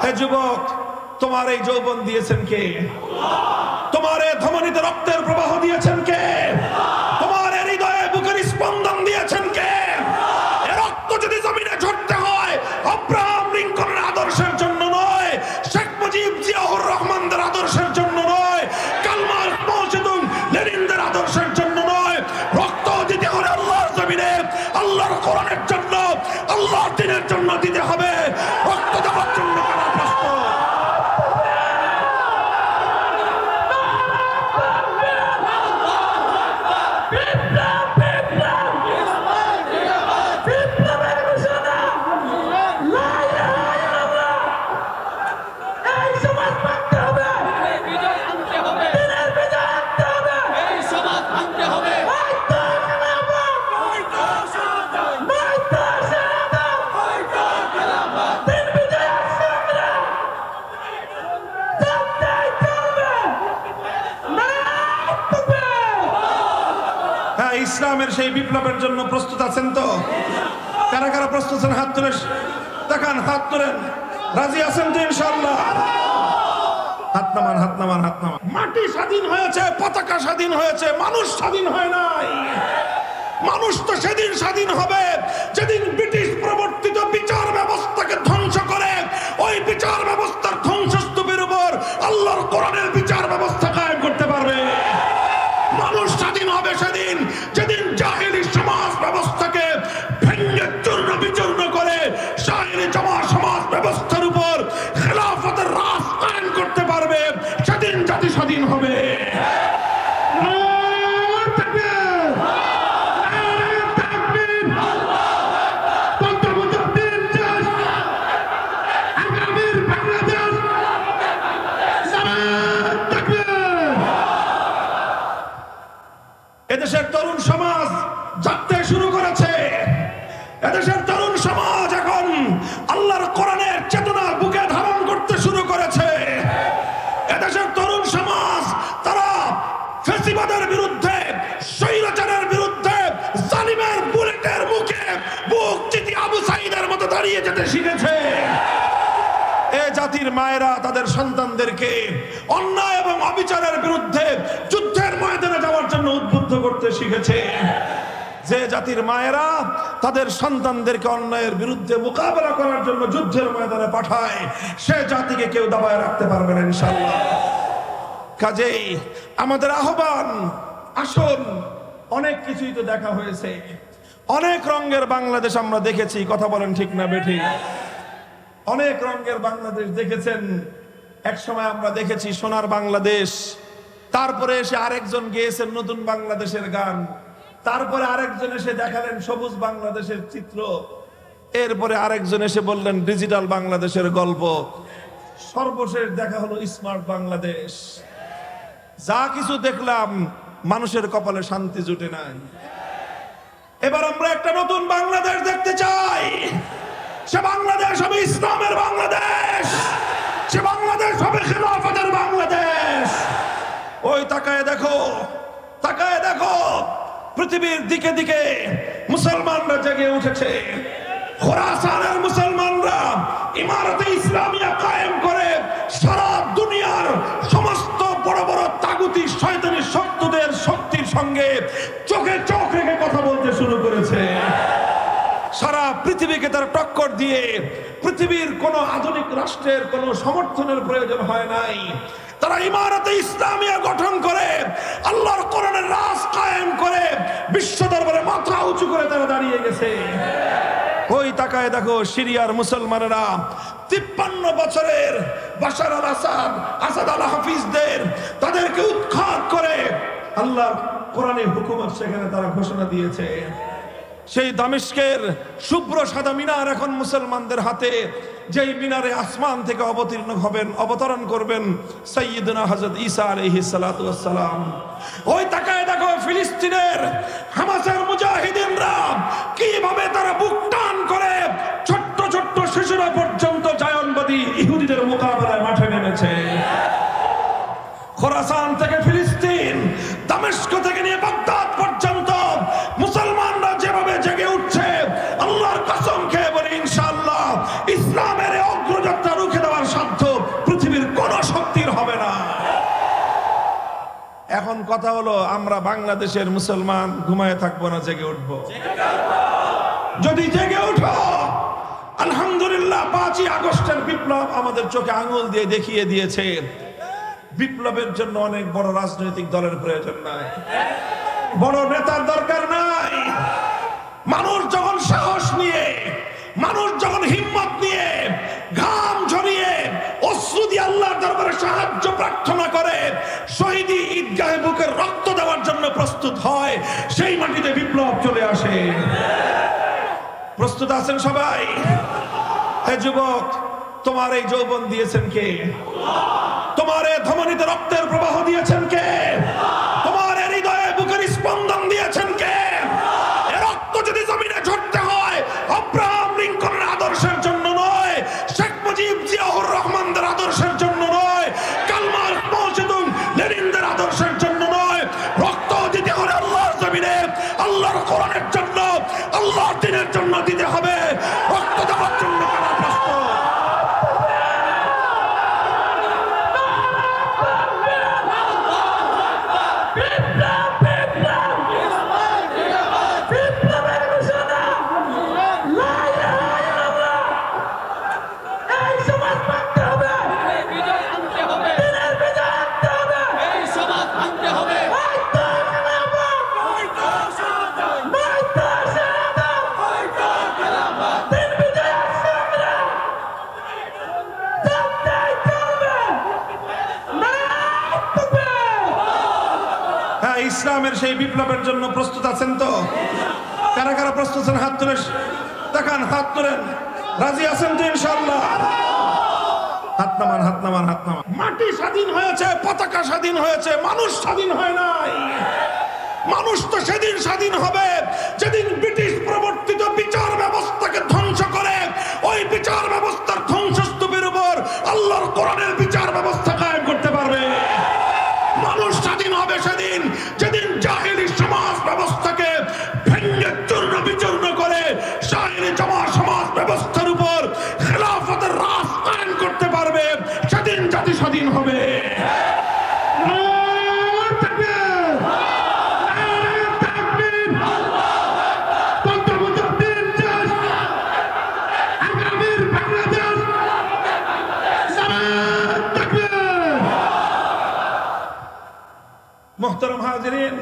হে যুবক, তোমার এই যৌবন দিয়েছেন কে? তোমার এই ধমনীতে রক্তের প্রবাহ দিয়েছেন কে? তোমার এই হৃদয়ে বুকের স্পন্দন দিয়েছেন কে? এই রক্ত যদি জমিনে ঝরতে হয় আব্রাহাম লিঙ্কনের আদর্শের জন্য নয়, শেখ মুজিব জিয়াউর রহমানদের আদর্শের জন্য নয়, কার্ল মার্কস মাও জেদুং লেনিনদের আদর্শের জন্য নয়, রক্ত দিতে হলে আল্লাহর জমিনে আল্লাহর কোরআনের জন্য, আল্লাহর দ্বীনের জন্য দিতে হবে। রক্ত দেওয়ার জন্য কারা প্রস্তুত? ইসলামের সেই বিপ্লবের জন্য প্রস্তুত আছেন তো? কারা কারা প্রস্তুত আছেন? হাত তুলে দেখান, হাত তুলেন। রাজি আছেন তো ইনশাআল্লাহ? হাত নামান, হাত নামান, হাত নামান। মাটি স্বাধীন হয়েছে, পতাকা স্বাধীন হয়েছে, মানুষ স্বাধীন হয় নাই। মানুষ তো সেদিন স্বাধীন হবে যেদিন ব্রিটিশ প্রবর্তিত বিচার ব্যবস্থাকে ধ্বংস করে ওই বিচার ব্যবস্থার ধ্বংসস্তূপের উপর আল্লাহর কোরআনের বিচার ব্যবস্থা কায়েম করতে পারবে। মানুষ স্বাধীন হবে সেদিন যেদিন জাহেলি সমাজ ব্যবস্থাকে ভেঙে চূর্ণ বিচূর্ণ করে শাহেরি জমা সমাজ ব্যবস্থার উপর খেলাফতের রাজ কায়েম করতে পারবে, সেদিন জাতি স্বাধীন হবে। এদেশের তরুণ সমাজ জাগতে শুরু করেছে। এদেশের তরুণ সমাজ এখন আল্লাহর কোরআনের চেতনা বুকে ধারণ করতে শুরু করেছে। এদেশের তরুণ সমাজ তারা ফ্যাসিবাদের বিরুদ্ধে, স্বৈরাচারের বিরুদ্ধে, জালিমের বুলেটের মুখে বুক চিতি আবু সাঈদের মতো দাঁড়িয়ে যেতে শিখেছে। এ জাতির মায়েরা তাদের সন্তানদেরকে অন্যায় এবং অবিচারের বিরুদ্ধে যুদ্ধের ময়দানে যাওয়ার জন্য উদ্বুদ্ধ করতে শিখেছে। যে জাতির মায়েরা তাদের সন্তানদেরকে অন্যায়ের বিরুদ্ধে মোকাবেলা করার জন্য যুদ্ধের ময়দানে পাঠায়, সে জাতিকে কেউ দাবায় রাখতে পারবে না ইনশাআল্লাহ। কাজেই আমাদের আহ্বান, আসুন, অনেক কিছুই তো দেখা হয়েছে, অনেক রঙের বাংলাদেশ আমরা দেখেছি, কথা বলেন ঠিক না বেঠিক? অনেক রঙের বাংলাদেশ দেখেছেন। এক সময় আমরা দেখেছি সোনার বাংলাদেশ, তারপরে এসে আরেকজন গেয়েছেন নতুন বাংলাদেশের গান, তারপরে আরেকজন এসে দেখালেন সবুজ বাংলাদেশের চিত্র, এরপরে আরেকজন এসে বললেন ডিজিটাল বাংলাদেশের গল্প, সর্বশেষ দেখা হলো স্মার্ট বাংলাদেশ। যা কিছু দেখলাম মানুষের কপালে শান্তি জুটে নাই। এবার আমরা একটা নতুন বাংলাদেশ দেখতে চাই। সে বাংলাদেশ হবে ইসলামের বাংলাদেশ, সে বাংলাদেশ হবে খেলাফতের বাংলাদেশ। ওই তাকায় দেখো, তাকায় দেখো, পৃথিবীর দিকে দিকে মুসলমানরা জেগে উঠেছে। খোরাসানের মুসলমানরা ইমারতে ইসলামিয়া কায়েম করে সারা দুনিয়ার সমস্ত বড় বড় তাগুতি শয়তানি শক্তিদের শক্তির সঙ্গে চোখে চোখ রেখে কথা বলতে শুরু করেছে। সারা পৃথিবীকে তারা টক্কর দিয়ে, পৃথিবীর কোন আধুনিক রাষ্ট্রের কোন সমর্থনের প্রয়োজন হয় নাই। তারা ইমারতে ইসলামিয়া গঠন করে আল্লাহর কোরআনের রাজ কায়েম করে বিশ্ব দরবারে মাথা উঁচু করে তারা দাঁড়িয়ে গেছে। ওই তাকায় দেখো সিরিয়ার মুসলমানেরা 53 বছরের বাশার আল আসাদ, আসাদ আল হাফিজদের তাদেরকে উৎখাত করে আল্লাহর কোরআনের হুকুমত সেখানে তারা ঘোষণা দিয়েছে। সেই দামেস্কের শুভ্র সাদা মিনার এখন মুসলমানদের হাতে, যেই মিনারে আসমান থেকে অবতরণ করবেন সাইয়্যিদনা হযরত ঈসা আলাইহিস সালাতু ওয়াস সালাম। ওই তাকায় দেখো ফিলিস্তিনের হামাসের মুজাহিদিনরা কিভাবে তারা বুক টান করে ছোট্ট ছোট্ট শিশুরা পর্যন্ত জায়নবাদী ইহুদিদের মোকাবেলায় মাঠে নেমেছে। খোরাসান থেকে ফিলিস্তিন, দামেস্ক থেকে নিয়ে বাগদাদ পর্যন্ত মুসলমানরা যেভাবে জেগে উঠছে, আল্লাহর কসম খেয়ে বলি ইনশাআল্লাহ ইসলামের অগ্রযাত্রা রুখে দেওয়ার কথা হলো আমরা বাংলাদেশের মুসলমান ঘুমায় থাকবো না, জেগে উঠবো। যদি জেগে উঠো, আলহামদুলিল্লাহ 5ই আগস্টের বিপ্লব আমাদের চোখে আঙুল দিয়ে দেখিয়ে দিয়েছে বিপ্লবের জন্য অনেক বড় রাজনৈতিক দলের প্রয়োজন নাই, বড় নেতার দরকার নাই। মানুষ যখন সাহস নিয়ে, মানুষ যখন হিম্মত নিয়ে, ঘাম ঝরিয়ে, অশ্রু দিয়ে আল্লাহর দরবারে সাহায্য প্রার্থনা করে, শহীদি ঈদগাহে বুকের রক্ত দেওয়ার জন্য প্রস্তুত হয়, সেই মাটিতে বিপ্লব চলে আসে। প্রস্তুত আছেন সবাই? হে যুবক, তোমার এই যৌবন দিয়েছেন কে? তোমার এই ধমনীতে রক্তের প্রবাহ দিয়েছেন কে? তোমার এই হৃদয়ে বুকের স্পন্দন দিয়েছেন কে? এ রক্ত যদি জমিনে ঝরতে হয় আব্রাহাম লিঙ্কনের আদর্শের জন্য নয়, শেখ মুজিব জিয়াউর রহমানদের আদর্শের জন্য নয়, কার্ল মার্কস মাও জেদুং লেনিনদের আদর্শের জন্য নয়, রক্ত দিতে হলে আল্লাহর জমিনে আল্লাহর কোরআনের জন্য, আল্লাহর দ্বীনের জন্য দিতে হবে। রক্ত দেওয়ার জন্য কারা প্রস্তুত? ইসলামের সেই বিপ্লবের জন্য প্রস্তুত আছেন তো? কারা কারা প্রস্তুত আছেন? হাত তুলে দেখান, হাত তুলেন। রাজি আছেন তো ইনশাআল্লাহ? হাত নামান, হাত নামান, হাত নামান। মাটি স্বাধীন হয়েছে, পতাকা স্বাধীন হয়েছে, মানুষ স্বাধীন হয় নাই। মানুষ তো সেদিন স্বাধীন হবে যেদিন ব্রিটিশ প্রবর্তিত বিচার ব্যবস্থাকে ধ্বংস করে ওই বিচার ব্যবস্থার ধ্বংসস্তূপের উপর আল্লাহর কোরআনের বিচার ব্যবস্থা কায়েম করতে পারবে। মানুষ স্বাধীন হবে সেদিন যেদিন জাহেলি সমাজ ব্যবস্থাকে ভেঙে চূর্ণ বিচূর্ণ করে শাহিনী জমা সমাজ ব্যবস্থার উপর খেলাফতের রাজ কায়েম করতে পারবে, সেদিন জাতি স্বাধীন হবে। মুহতারাম হাজিরিন,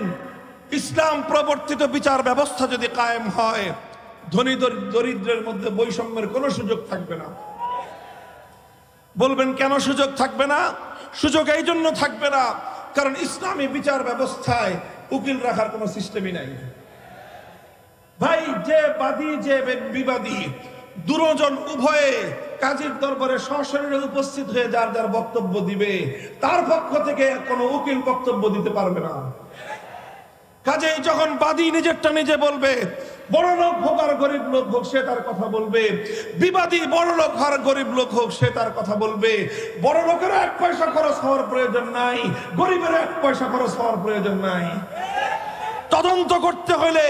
ইসলাম প্রবর্তিত বিচার ব্যবস্থা যদি কায়েম হয়, ধনী দরিদ্রের মধ্যে বৈষম্যের কোনো সুযোগ থাকবে না। বলবেন কেন সুযোগ থাকবে না? সুযোগ এই জন্য থাকবে না কারণ ইসলামী বিচার ব্যবস্থায় উকিল রাখার কোনো সিস্টেমই নাই। ভাই, যে বাদী যে বিবাদী দুজন উভয়ে কাজীর দরবারে সশরীরে উপস্থিত হয়ে যার যার বক্তব্য দিবে, তার পক্ষ থেকে কোনো উকিল বক্তব্য দিতে পারবে না। কাজেই যখন বাদী নিজেরটা নিজে বলবে, বড় লোক হোক আর গরিব লোক হোক সে তার কথা বলবে, বিবাদী বড় লোক আর গরিব লোক হোক সে তার কথা বলবে। বড় লোকেরও 1 পয়সা খরচ হওয়ার প্রয়োজন নাই, গরিবেরও 1 পয়সা খরচ হওয়ার প্রয়োজন নাই। তদন্ত করতে হলে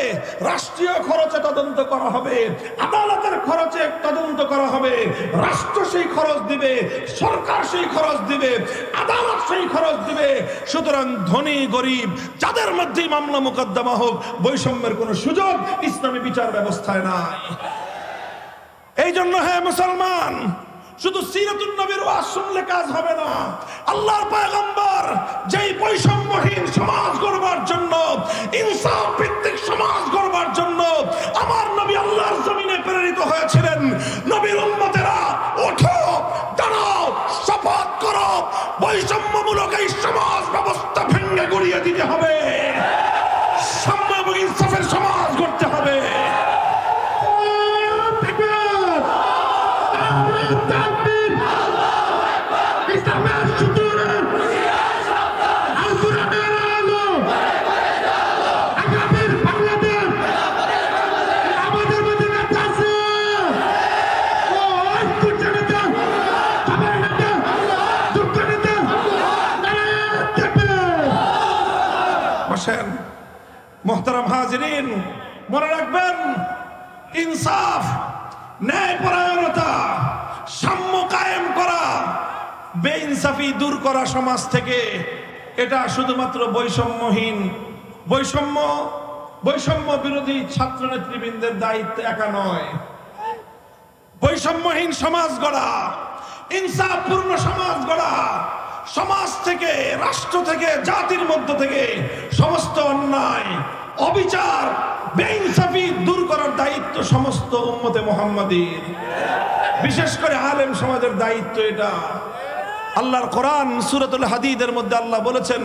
রাষ্ট্রীয় খরচে তদন্ত করা হবে, আদালতের খরচে তদন্ত করা হবে। রাষ্ট্র সেই খরচ দিবে, সরকার সেই খরচ দিবে, আদালত সেই খরচ দিবে। সুতরাং ধনী গরিব যাদের মধ্যেই মামলা মোকদ্দমা হোক, বৈষম্যের কোনো সুযোগ ইসলামী বিচার ব্যবস্থায় নাই। এই জন্য হে মুসলমান, শুধু সিরাতুন নবীর ওয়াজ শুনলে কাজ হবে না। আল্লাহর পয়গম্বর যেই বৈষম্যহীন সমাজ গড়বার জন্য, ইনসাফ ভিত্তিক সমাজ গড়বার জন্য আমার নবী আল্লাহর জমিনে প্রেরিত হয়েছিলেন। নবীর উম্মতেরা ওঠো, দাঁড়াও, শপথ করো, বৈষম্যমূলক এই সমাজ ব্যবস্থা ভেঙে গুড়িয়ে দিতে হবে, সাম্য এবং ইনসাফের সমাজ গড়তে হবে। মুহতারাম হাজিরিন, মনে রাখবেন, ইনসাফ, ন্যায়পরায়ণতা, সাম্য কায়েম করা, বেইনসাফি দূর করা সমাজ থেকে, এটা শুধুমাত্র বৈষম্য বিরোধী ছাত্র নেতৃবৃন্দের দায়িত্ব একা নয়। বৈষম্যহীন সমাজ গড়া, ইনসাফপূর্ণ সমাজ গড়া, সমাজ থেকে, রাষ্ট্র থেকে, জাতির মধ্য থেকে সমস্ত অন্যায়, অবিচার, বেইনসাফি দূর করার দায়িত্ব সমস্ত উম্মতে মুহাম্মাদীর, বিশেষ করে আলেম সমাজের দায়িত্ব এটা। আল্লাহর কোরআন সূরাতুল হাদীদের মধ্যে আল্লাহ বলেছেন,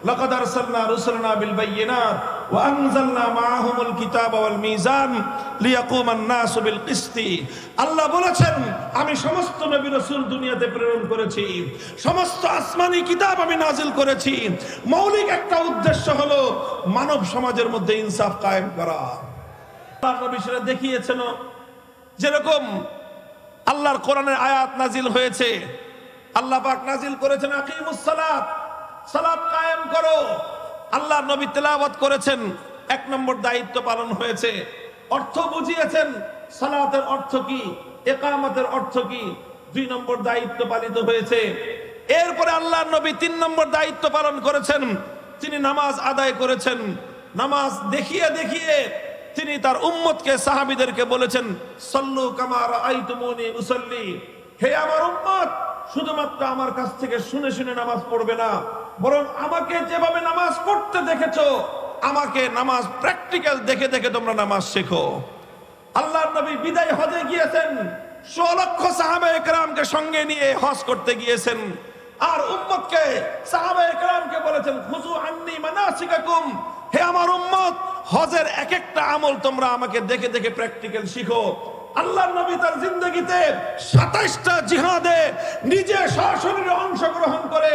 লাকাদ আরসালনা রুসুলানা বিল বায়িনাত ওয়া আনজালনা মাআহুমুল কিতাবা ওয়াল মিজান লিয়াকুমান নাসু বিল কিসতি। আল্লাহ বলেছেন, আমি সমস্ত নবী রাসূল দুনিয়াতে প্রেরণ করেছি, সমস্ত আসমানি কিতাব আমি নাজিল করেছি, মৌলিক একটা উদ্দেশ্য হলো মানব সমাজের মধ্যে ইনসাফ কায়েম করা। আল্লাহর নবী সেটা দেখিয়েছেন। যেরকম আল্লাহর কোরআনের আয়াত নাজিল হয়েছে, আল্লাহ পাক নাজিল করেছেন আকিমুস সালাত, সালাত কায়েম করো। আল্লাহর নবী তেলাওয়াত করেছেন, 1 নম্বর দায়িত্ব পালন হয়েছে। অর্থ বুঝিয়েছেন, সালাতের অর্থ কি, ইকামতের অর্থ কি, 2 নম্বর দায়িত্ব পালিত হয়েছে। এরপরে আল্লাহর নবী 3 নম্বর দায়িত্ব পালন করেছেন, তিনি নামাজ আদায় করেছেন। নামাজ দেখিয়ে দেখিয়ে তিনি তার উম্মতকে, সাহাবীদেরকে বলেছেন, সাল্লু কামা রাআইতুমুনি উসাল্লি। হে আমার উম্মত, শুধুমাত্র আমার কাছ থেকে শুনে শুনে নামাজ পড়বে না, বরং আমাকে যেভাবে নামাজ পড়তে দেখেছো, আমাকে নামাজ প্র্যাকটিক্যাল দেখে দেখে তোমরা নামাজ শেখো। আল্লাহর নবী বিদায় হজে গিয়েছেন, 100 লক্ষ সাহাবায়ে কেরামকে সঙ্গে নিয়ে হজ করতে গিয়েছেন। আর উম্মতকে, সাহাবায়ে কেরামকে বলেছেন, খুযু আন্নী মানাসিকাকুম। হে আমার উম্মত, হজের এক একটা আমল তোমরা আমাকে দেখে দেখে প্র্যাকটিক্যাল শিখো। আল্লাহর নবী তার জিন্দেগিতে 27টা জিহাদে নিজে সশরীরে অংশগ্রহণ করে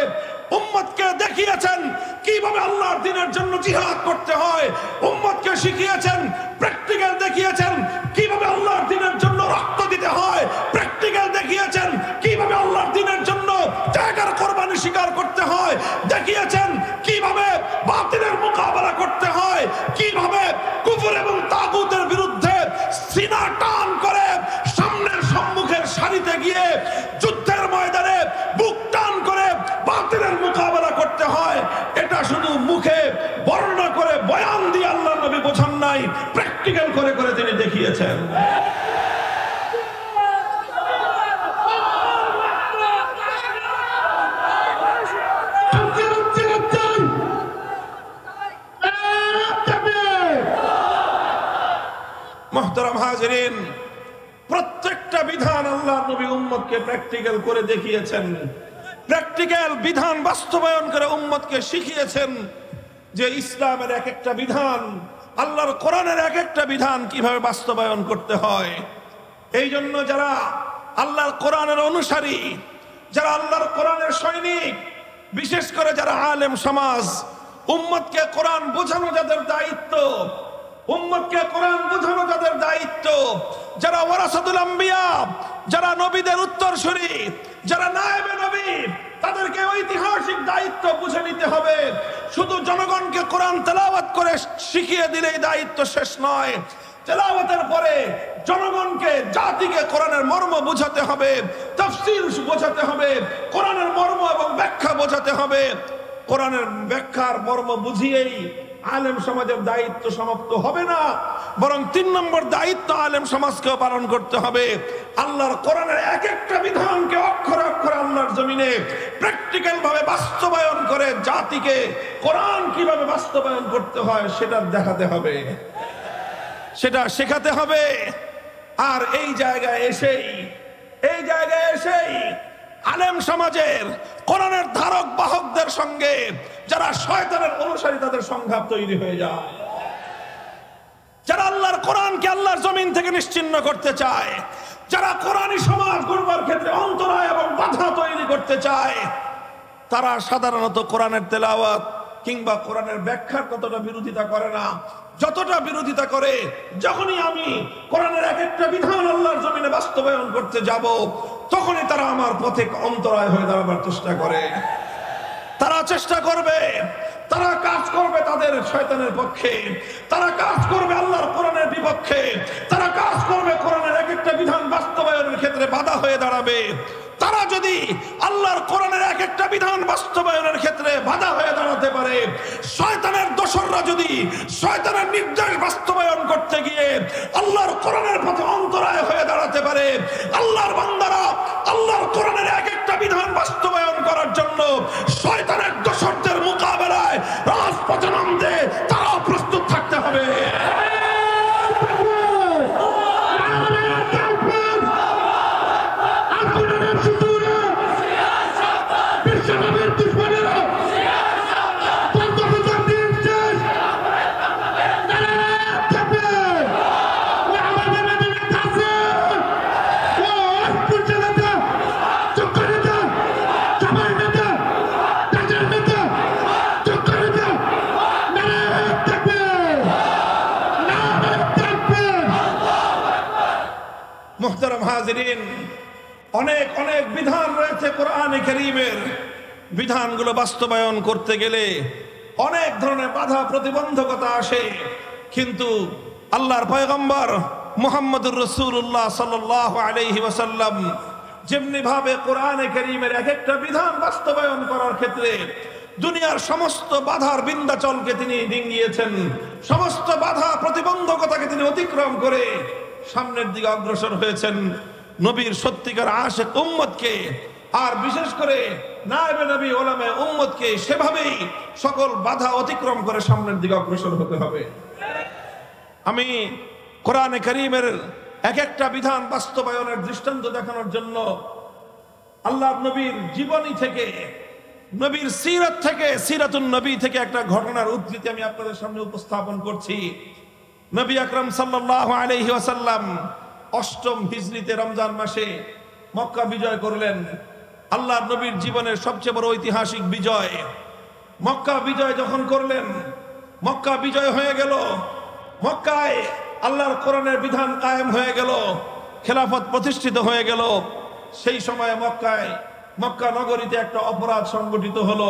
উম্মতকে দেখিয়েছেন কিভাবে আল্লাহর দ্বীনের জন্য জিহাদ করতে হয়। উম্মতকে শিখিয়েছেন, প্র্যাকটিক্যাল দেখিয়েছেন কিভাবে আল্লাহর দ্বীনের জন্য রক্ত দিতে হয়, প্র্যাকটিক্যাল দেখিয়েছেন কিভাবে আল্লাহর দ্বীনের জন্য জায়গার কোরবানি স্বীকার করতে হয়, দেখিয়েছেন কিভাবে বাতিলের মোকাবেলা করতে হয়, কিভাবে কুফর এবং তাগুতের বিরুদ্ধে সিনা টান করে সামনের সম্মুখের সারিতে গিয়ে যুদ্ধের ময়দানে বুক টান করে বাতিলের মোকাবেলা করতে হয়। এটা শুধু মুখে বর্ণনা করে বয়ান দিয়ে আল্লাহর নবী বোঝান নাই, প্র্যাকটিক্যাল করে করে তিনি দেখিয়েছেন। মুহতারাম হাজিরিন, প্রত্যেকটা বিধান আল্লাহর নবী উম্মতকে প্র্যাকটিক্যাল করে দেখিয়েছেন, প্র্যাকটিক্যাল বিধান বাস্তবায়ন করে উম্মতকে শিখিয়েছেন যে ইসলামের এক একটা বিধান, আল্লাহর কোরআনের এক একটা বিধান কিভাবে বাস্তবায়ন করতে হয়। এই জন্য যারা আল্লাহর কোরআনের অনুসারী, যারা আল্লাহর কোরআনের সৈনিক, বিশেষ করে যারা আলেম সমাজ, উম্মতকে কোরআন বোঝানো যাদের দায়িত্ব, উম্মতকে কোরআন বোঝানো যাদের দায়িত্ব, যারা ওয়ারাসাতুল আম্বিয়া, যারা নবীদের উত্তরসূরি, যারা নায়েবে নবী, তাদেরকে ঐতিহাসিক দায়িত্ব বুঝে নিতে হবে। শুধু জনগণকে কোরআন তেলাওয়াত করে শিখিয়ে দিলেই দায়িত্ব শেষ নয়। তেলাওয়াতের পরে জনগণকে, জাতিকে কোরআনের মর্ম বোঝাতে হবে, তাফসীর বোঝাতে হবে, কোরআনের মর্ম এবং ব্যাখ্যা বোঝাতে হবে। কোরআনের ব্যাখ্যার মর্ম বুঝিয়েই আলেম সমাজের দায়িত্ব সমাপ্ত হবে না, বরং 3 নম্বর দায়িত্ব আলেম সমাজকেও পালন করতে হবে। আল্লাহর কোরআনের এক একটা বিধানকে অক্ষরে অক্ষরে আল্লাহর জমিনে প্র্যাকটিক্যাল ভাবে বাস্তবায়ন করে জাতিকে কোরআন কিভাবে বাস্তবায়ন করতে হয় সেটা দেখাতে হবে, সেটা শেখাতে হবে। আর এই জায়গায় এসেই আলেম সমাজের কোরআনের ধারক বাহকদের সঙ্গে যারা শয়তানের অনুসারী, তাদের সংঘাত তৈরি হয়ে যায়। যারা আল্লাহর কোরআনকে আল্লাহর জমিন থেকে নিশ্চিহ্ন করতে চায়, যারা কোরআনী সমাজ গড়বার ক্ষেত্রে অন্তরায় এবং বাধা তৈরি করতে চায়, তারা সাধারণত কোরআনের তেলাওয়াত কিংবা কোরআনের ব্যাখ্যার ততটা বিরোধিতা করে না, যতটা বিরোধিতা করে যখনই আমি কোরআনের এক একটা বিধান আল্লাহর জমিনে বাস্তবায়ন করতে যাব, তখনই তারা আমার পথে অন্তরায় হয়ে দাঁড়াবার চেষ্টা করে। তারা চেষ্টা করবে, তারা কাজ করবে তাদের শয়তানের পক্ষে, তারা কাজ করবে আল্লাহর কোরআনের বিপক্ষে, তারা কাজ করবে কোরআনের এক একটা বিধান বাস্তবায়নের ক্ষেত্রে বাধা হয়ে দাঁড়াবে। তারা যদি আল্লাহর কোরআনের এক একটা বিধান বাস্তবায়নের ক্ষেত্রে বাধা হয়ে দাঁড়াতে পারে, শয়তানের দোসররা যদি শয়তানের নির্দেশ বাস্তবায়ন করতে গিয়ে আল্লাহর কোরআনের পথে অন্তরায় হয়ে দাঁড়াতে পারে, আল্লাহর বান্দারা আল্লাহর কোরআনের এক একটা বিধান বাস্তবায়ন করার জন্য শয়তানের দোসরদের মোকাবেলায় রাজপথে নামতে তারা প্রস্তুত থাকতে হবে। মুহতারাম হাজিরিন, অনেক অনেক বিধান রয়েছে কোরআনে কারীমের। বিধানগুলো বাস্তবায়ন করতে গেলে অনেক ধরনের বাধা প্রতিবন্ধকতা আসে, কিন্তু আল্লাহর পয়গম্বর মুহাম্মদুর রাসূলুল্লাহ সাল্লাল্লাহু আলাইহি ওয়াসাল্লাম যেমনি ভাবে কোরআনে কারীমের এক একটা বিধান বাস্তবায়ন করার ক্ষেত্রে দুনিয়ার সমস্ত বাধার বিন্ধ্যাচলকে তিনি ডিঙ্গিয়েছেন, সমস্ত বাধা প্রতিবন্ধকতাকে তিনি অতিক্রম করে সামনের দিকে অগ্রসর হয়েছেন। নবীর সত্যিকার আশিক উম্মতকে, আর বিশেষ করে নায়েবে নবী ওলামে উম্মতকে সেভাবেই সকল বাধা অতিক্রম করে সামনের দিকে অগ্রসর হতে হবে। আমি কোরআনে কারীমের এক একটা বিধান বাস্তবায়নের দৃষ্টান্ত দেখানোর জন্য আল্লাহর নবীর জীবনী থেকে, নবীর সিরাত থেকে, সিরাতুন নবী থেকে একটা ঘটনার উদ্ধৃতি আমি আপনাদের সামনে উপস্থাপন করছি। নবী আকরাম সাল্লাল্লাহু আলাইহি ওয়াসাল্লাম ৮ম হিজরিতে রমজান মাসে মক্কা বিজয় করলেন। আল্লাহর নবীর জীবনের সবচেয়ে বড় ঐতিহাসিক বিজয়। মক্কা বিজয় যখন করলেন, মক্কা বিজয় হয়ে গেল, মক্কায় আল্লাহর কোরআনের বিধান কায়েম হয়ে গেল, খেলাফত প্রতিষ্ঠিত হয়ে গেল। সেই সময় মক্কা নগরীতে একটা অপরাধ সংগঠিত হলো,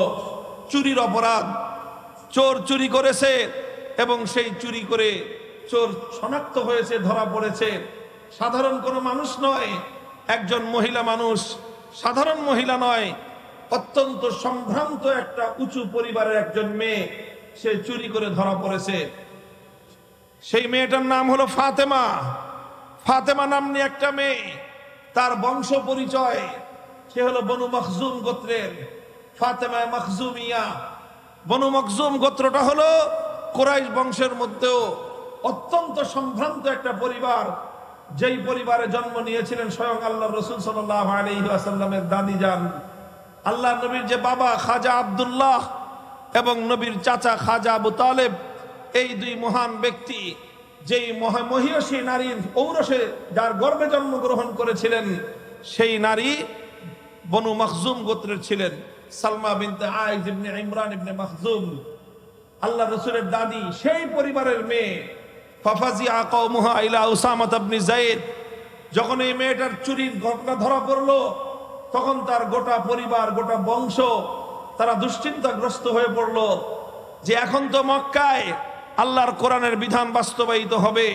চুরির অপরাধ। চোর চুরি করেছে এবং সেই চুরি করে চোর শনাক্ত হয়েছে, ধরা পড়েছে। সাধারণ কোনো মানুষ নয়, একজন মহিলা মানুষ, সাধারণ মহিলা নয়, অত্যন্ত সম্ভ্রান্ত একটা উঁচু পরিবারের একজন মেয়ে, সে চুরি করে ধরা পড়েছে। সেই মেয়েটার নাম হলো ফাতেমা। ফাতেমা নামনি একটা মেয়ে, তার বংশ পরিচয়, সে হলো বনু মখজুম গোত্রের, ফাতেমা মখজুমিয়া। বনু মখজুম গোত্রটা হলো কুরাইশ বংশের মধ্যেও অত্যন্ত সম্ভ্রান্ত একটা পরিবার, যেই পরিবারে জন্ম নিয়েছিলেন স্বয়ং আল্লাহর রাসূল সাল্লাল্লাহু আলাইহি ওয়াসাল্লামের দাদি যান। আল্লাহর নবীর যে বাবা খাজা আব্দুল্লাহ এবং নবীর চাচা খাজা আবু তালেব, এই দুই মহান ব্যক্তি যেই মহিয়সী নারীর ঔরসে যার গর্ভে জন্মগ্রহণ করেছিলেন, সেই নারী বনু মখজুম গোত্রের ছিলেন, সালমা বিনতে আইজ ইবনে ইমরান ইবনে মখজুম, আল্লাহ রাসূলের দাদি। সেই পরিবারের মেয়ে ফাফাজিআ কওমুহা ইলা উসামা ইবনে যায়েদ। যখন এই মেয়েটার চুরির ঘটনা ধরা পড়লো, তখন তার গোটা পরিবার, গোটা বংশ তারা দুশ্চিন্তাগ্রস্ত হয়ে পড়লো যে এখন তো মক্কায় আল্লাহর কোরআনের বিধান বাস্তবায়িত হবে,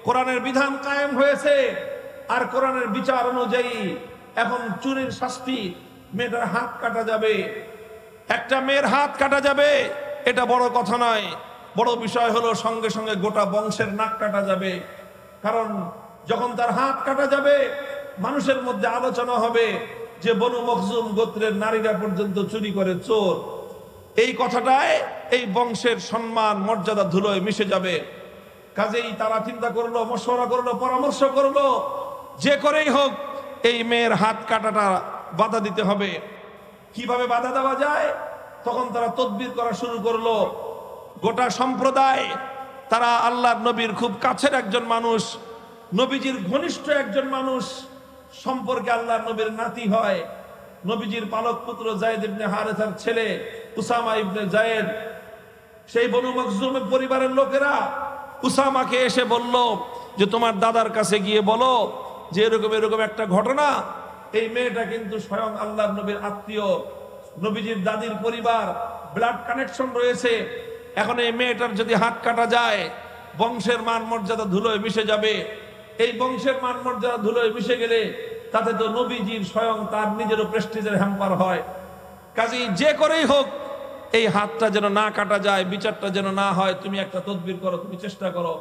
কোরআনের বিধান কায়েম হয়েছে, আর কোরআনের বিচার অনুযায়ী এখন চুরির শাস্তি, মেয়েটার হাত কাটা যাবে। একটা মেয়ের হাত কাটা যাবে, এটা বড় কথা নয়, বড় বিষয় হলো সঙ্গে সঙ্গে গোটা বংশের নাক কাটা যাবে। কারণ যখন তার হাত কাটা যাবে, মানুষের মধ্যে আলোচনা হবে যে বনু মখজুম গোত্রের নারীরা পর্যন্ত চুরি করে, চোর। এই কথাটায় এই বংশের সম্মান মর্যাদা ধুলোয় মিশে যাবে। কাজেই তারা চিন্তা করলো, মশওয়ারা করলো, পরামর্শ করলো, যে করেই হোক এই মেয়ের হাত কাটাটা বাধা দিতে হবে। কিভাবে বাধা দেওয়া যায়? তখন তারা তদবির করা শুরু করলো। গোটা সম্প্রদায়, তারা আল্লাহর নবীর খুব কাছের একজন মানুষ, নবীজির ঘনিষ্ঠ একজন মানুষ সম্পর্কে আল্লাহর নবীর নাতি হয়, নবীজির পালক পুত্র যায়েদ ইবনে হারেসার ছেলে উসামা ইবনে যায়েদ। সেই বনু মখজুমের পরিবারের লোকেরা উসামাকে এসে বলল যে তোমার দাদার কাছে গিয়ে বলো যে এরকম এরকম একটা ঘটনা, এই মেয়েটা কিন্তু স্বয়ং আল্লাহর নবীর আত্মীয়, নবীজির দাদির পরিবার, ব্লাড কানেকশন রয়েছে। এখন এই মেয়েটার যদি হাত কাটা যায়, বংশের মান মর্যাদা ধুলোয় মিশে যাবে। এই বংশের মান মর্যাদা ধুলোয় মিশে গেলে তাতে তো নবীজির স্বয়ং তার নিজেরও প্রেস্টিজের হ্যাম্পার হয়। কাজেই যে করেই হোক এই হাতটা যেন না কাটা যায়, বিচারটা যেন না হয়, তুমি একটা তদবির করো, তুমি চেষ্টা করো।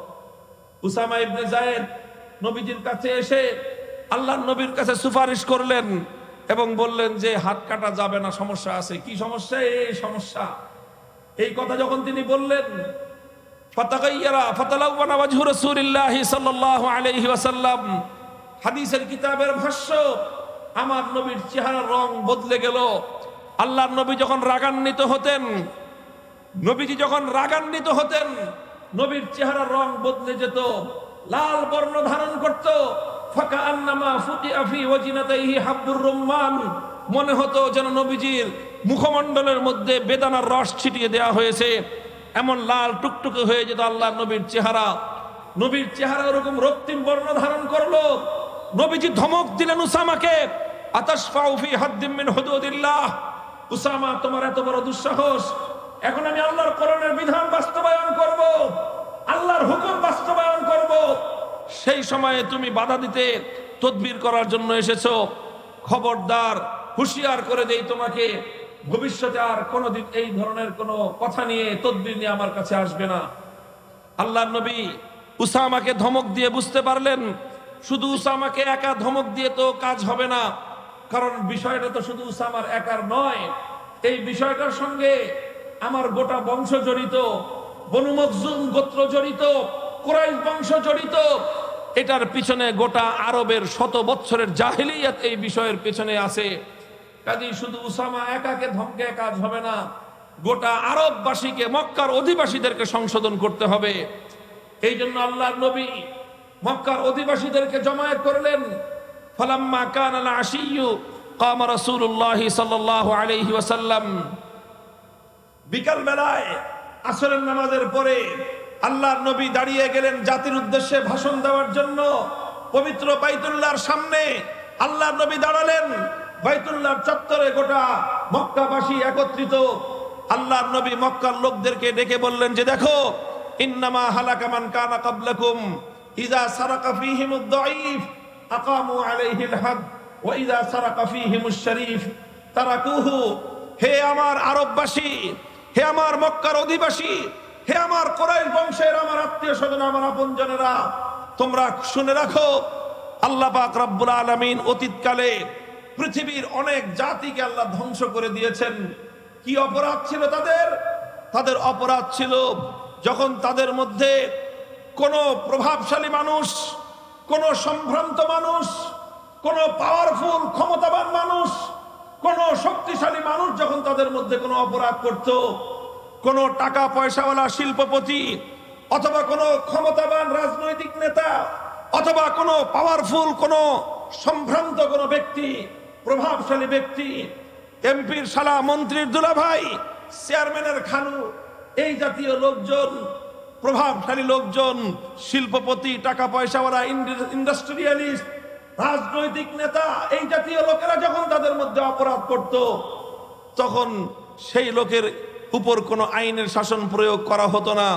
উসামা ইবনে যায়েদ নবীজির কাছে এসে আল্লাহর নবীর কাছে সুপারিশ করলেন এবং বললেন যে হাত কাটা যাবে না, সমস্যা আছে। কি সমস্যা? এই সমস্যা। এই কথা যখন তিনি বললেন, ফাতাগাইয়ারা ফাতালাওয়ানা ওয়াজহু রাসূলিল্লাহি সাল্লাল্লাহু আলাইহি ওয়াসাল্লাম, হাদিসের কিতাবের ভাষ্য, আমার নবীর চেহারার রং বদলে গেল। আল্লাহর নবী যখন রাগান্বিত হতেন, নবীজি যখন রাগান্বিত হতেন, নবীর চেহারার রং বদলে যেত, লাল বর্ণ ধারণ করত। ফাকান্নামা ফুতিআ ফি ওয়াজিনাতাইহি হাব্বুর রুম্মান, মনে হতো যেন নবীজির মুখমণ্ডলের মধ্যে বেদানার রস ছিটিয়ে দেওয়া হয়েছে, এমন লাল টুকটুকে হয়ে যেত আল্লাহর নবীর চেহারা। নবীর চেহারা এরকম রক্তিম বর্ণ ধারণ করলো। নবীজি ধমক দিলেন উসামাকে, আতাশফাউ ফি হাদ্দিম মিন হুদুদিল্লাহ, উসামা তোমার এত বড় দুঃসাহস, এখন আমি আল্লাহর কোরআনের বিধান বাস্তবায়ন করব, আল্লাহর হুকুম বাস্তবায়ন করব, সেই সময়ে তুমি বাধা দিতে তদবির করার জন্য এসেছো। খবরদার, হুঁশিয়ার করে দেই তোমাকে, ভবিষ্যতে আর কোনোদিন এই ধরনের কোনো কথা নিয়ে তদবির নিয়ে আমার কাছে আসবে না। আল্লাহর নবী উসামাকে ধমক দিয়ে বুঝতে পারলেন শুধু উসামাকে একা ধমক দিয়ে তো কাজ হবে না, কারণ বিষয়টা তো শুধু উসামার একার নয়, এই বিষয়টার সঙ্গে আমার গোটা বংশ জড়িত, বনু মখজুম গোত্র জড়িত, কুরাইশ বংশ জড়িত। এটার পিছনে গোটা আরবের শত বৎসরের জাহেলিয়াত এই বিষয়ের পিছনে আছে। কাজেই শুধু উসামা একাকে ধমকে কাজ হবে না, গোটা আরববাসীকে, মক্কার অধিবাসীদেরকে সংশোধন করতে হবে। এই জন্য আল্লাহর নবী মক্কার অধিবাসীদেরকে জমায়েত করলেন। ফালাম্মা কানা আল আশিয়্যু কামা রাসূলুল্লাহ সাল্লাল্লাহু আলাইহি ওয়াসাল্লাম, বিকাল বেলায় আসরের নামাজের পরে আল্লাহর নবী দাঁড়িয়ে গেলেন জাতির উদ্দেশ্যে ভাষণ দেওয়ার জন্য। পবিত্র বাইতুল্লাহর সামনে আল্লাহর নবী দাঁড়ালেন। বাইতুল্লাহর চত্বরে গোটা মক্কাবাসী একত্রিত। আল্লাহর নবী মক্কার লোকদেরকে ডেকে বললেন যে দেখো, ইন্নামা হালাকা মান কানা ক্বাবলাকুম ইযা সারাকা ফীহিমুদ দাঈফ আকামু আলাইহিল হাদ ওয়া ইযা সারাকা ফীহিমুশ শরীফ তারাকুহু। হে আমার আরববাসী, হে আমার মক্কার অধিবাসী, হে আমার কুরাইশ বংশের আমার আত্মীয় স্বজন, আমার আপনজনেরা, তোমরা শুনে রাখো, আল্লাহ পাক রব্বুল আলামিন অতীতকালে পৃথিবীর অনেক জাতিকে আল্লাহ ধ্বংস করে দিয়েছেন। কি অপরাধ ছিল তাদের? তাদের অপরাধ ছিল যখন তাদের মধ্যে কোনো প্রভাবশালী মানুষ, কোনো সম্ভ্রান্ত মানুষ, কোনো পাওয়ারফুল ক্ষমতাবান মানুষ, কোনো শক্তিশালী মানুষ যখন তাদের মধ্যে কোনো অপরাধ করত, কোনো টাকা পয়সাওয়ালা শিল্পপতি অথবা কোনো ক্ষমতাবান রাজনৈতিক নেতা অথবা কোনো পাওয়ারফুল কোনো সম্ভ্রান্ত কোনো ব্যক্তি, প্রভাবশালী ব্যক্তি, এমপির শালা, মন্ত্রীর দুলাভাই, চেয়ারম্যানের খালু, এই জাতীয় লোকজন, প্রভাবশালী লোকজন, শিল্পপতি, টাকা পয়সাওয়ালা, ইন্ডাস্ট্রিয়ালিস্ট, রাজনৈতিক নেতা, এই জাতীয় লোকেরা যখন তাদের মধ্যে অপরাধ করত, তখন সেই লোকের উপর কোনো আইনের শাসন প্রয়োগ করা হতো না,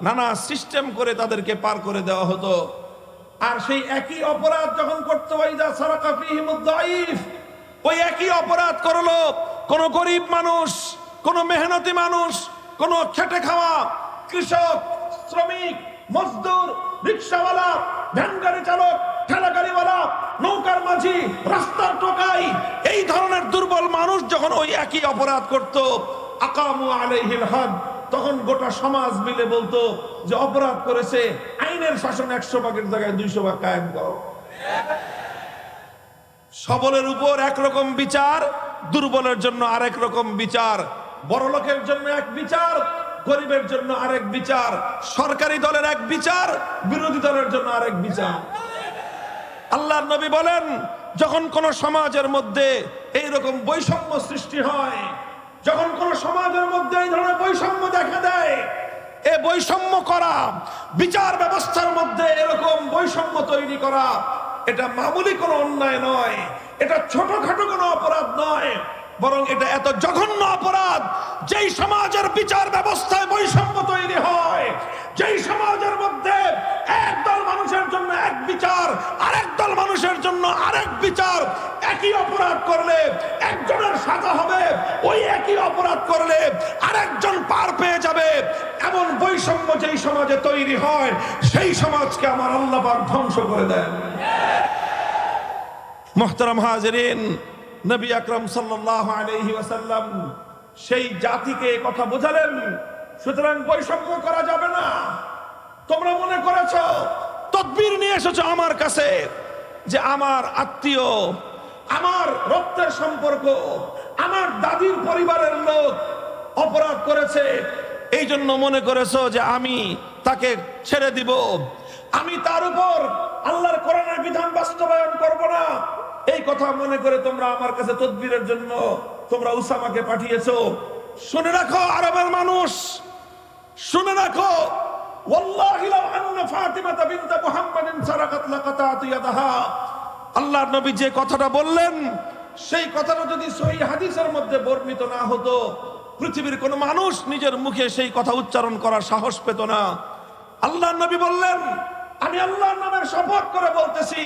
নানা সিস্টেম করে তাদেরকে পার করে দেওয়া হতো। আর সেই একই অপরাধ যখন করতো ওয়াইদা সারাকা ফীহিমুদ দাঈফ, ওই একই অপরাধ করলো কোন গরিব মানুষ, কোন মেহনতি মানুষ, কোন খেটে খাওয়া কৃষক, শ্রমিক, মজদুর, রিকশাওয়ালা, ভ্যান গাড়ি চালক, ঠেলা গাড়িওয়ালা, নৌকার মাঝি, রাস্তার টোকাই, এই ধরনের দুর্বল মানুষ যখন ওই একই অপরাধ করত, আকামু আলাইহিল হাদ, তখন গোটা সমাজ মিলে বলতো যে অপরাধ করেছে, আইনের শাসন 100 ভাগের জায়গায় 200 ভাগ কায়েম করো। সবলের উপর একরকম বিচার, দুর্বলের জন্য আরেক রকম বিচার, বড় লোকের জন্য এক বিচার, গরিবের জন্য আরেক বিচার, সরকারি দলের এক বিচার, বিরোধী দলের জন্য আরেক বিচার। আল্লাহর নবী বলেন, যখন কোন সমাজের মধ্যে এইরকম বৈষম্য সৃষ্টি হয়, যখন কোন সমাজের মধ্যে এই ধরনের বৈষম্য দেখা দেয়, এ বৈষম্য করা, বিচার ব্যবস্থার মধ্যে এরকম বৈষম্য তৈরি করা, এটা মামুলি কোনো অন্যায় নয়, এটা ছোটখাটো কোনো অপরাধ নয়, বরং এটা এত জঘন্য অপরাধ যেই সমাজের বিচার ব্যবস্থায় বৈষম্য তৈরি হয়, যেই সমাজের মধ্যে একদল মানুষের জন্য এক বিচার, আরেক দল মানুষের জন্য আরেক বিচার, একই অপরাধ করলে একজনের সাজা হবে, ওই একই অপরাধ করলে আরেকজন পার পেয়ে যাবে, এমন বৈষম্য যেই সমাজে তৈরি হয় সেই সমাজকে আমার আল্লাহ পাক ধ্বংস করে দেন। মুহতারাম হাজিরিন, নবী আকরাম সাল্লাল্লাহু আলাইহি ওয়াসাল্লাম সেই জাতিকে কথা বোঝালেন, সুতরাং বৈষম্য করা যাবে না। তোমরা মনে করেছো, তদবির নিয়ে এসেছো আমার কাছে যে আমার আত্মীয়, আমার রক্তের সম্পর্ক, আমার দাদির পরিবারের লোক অপরাধ করেছে, এই জন্য মনে করেছো যে আমি তাকে ছেড়ে দিব, আমি তার উপর আল্লাহর কোরআনের বিধান বাস্তবায়ন করব না। এই কথা মনে করে তোমরা আমার কাছে তদবিরের জন্য তোমরা উসামাকে পাঠিয়েছো। শুনে রাখো আরবের মানুষ, শুনে রাখো, ওয়াল্লাহি লাউ আন্না ফাতিমা বিনত মুহাম্মাদিন সারাকাত লাকাতাতু ইয়াদাহা। আল্লাহর নবী যে কথাটা বললেন সেই কথাটা যদি সহিহ হাদিসের মধ্যে বর্ণিত না হতো, পৃথিবীর কোন মানুষ নিজের মুখে সেই কথা উচ্চারণ করার সাহস পেত না। আল্লাহর নবী বললেন, আমি আল্লাহর নামের শপথ করে বলতেছি,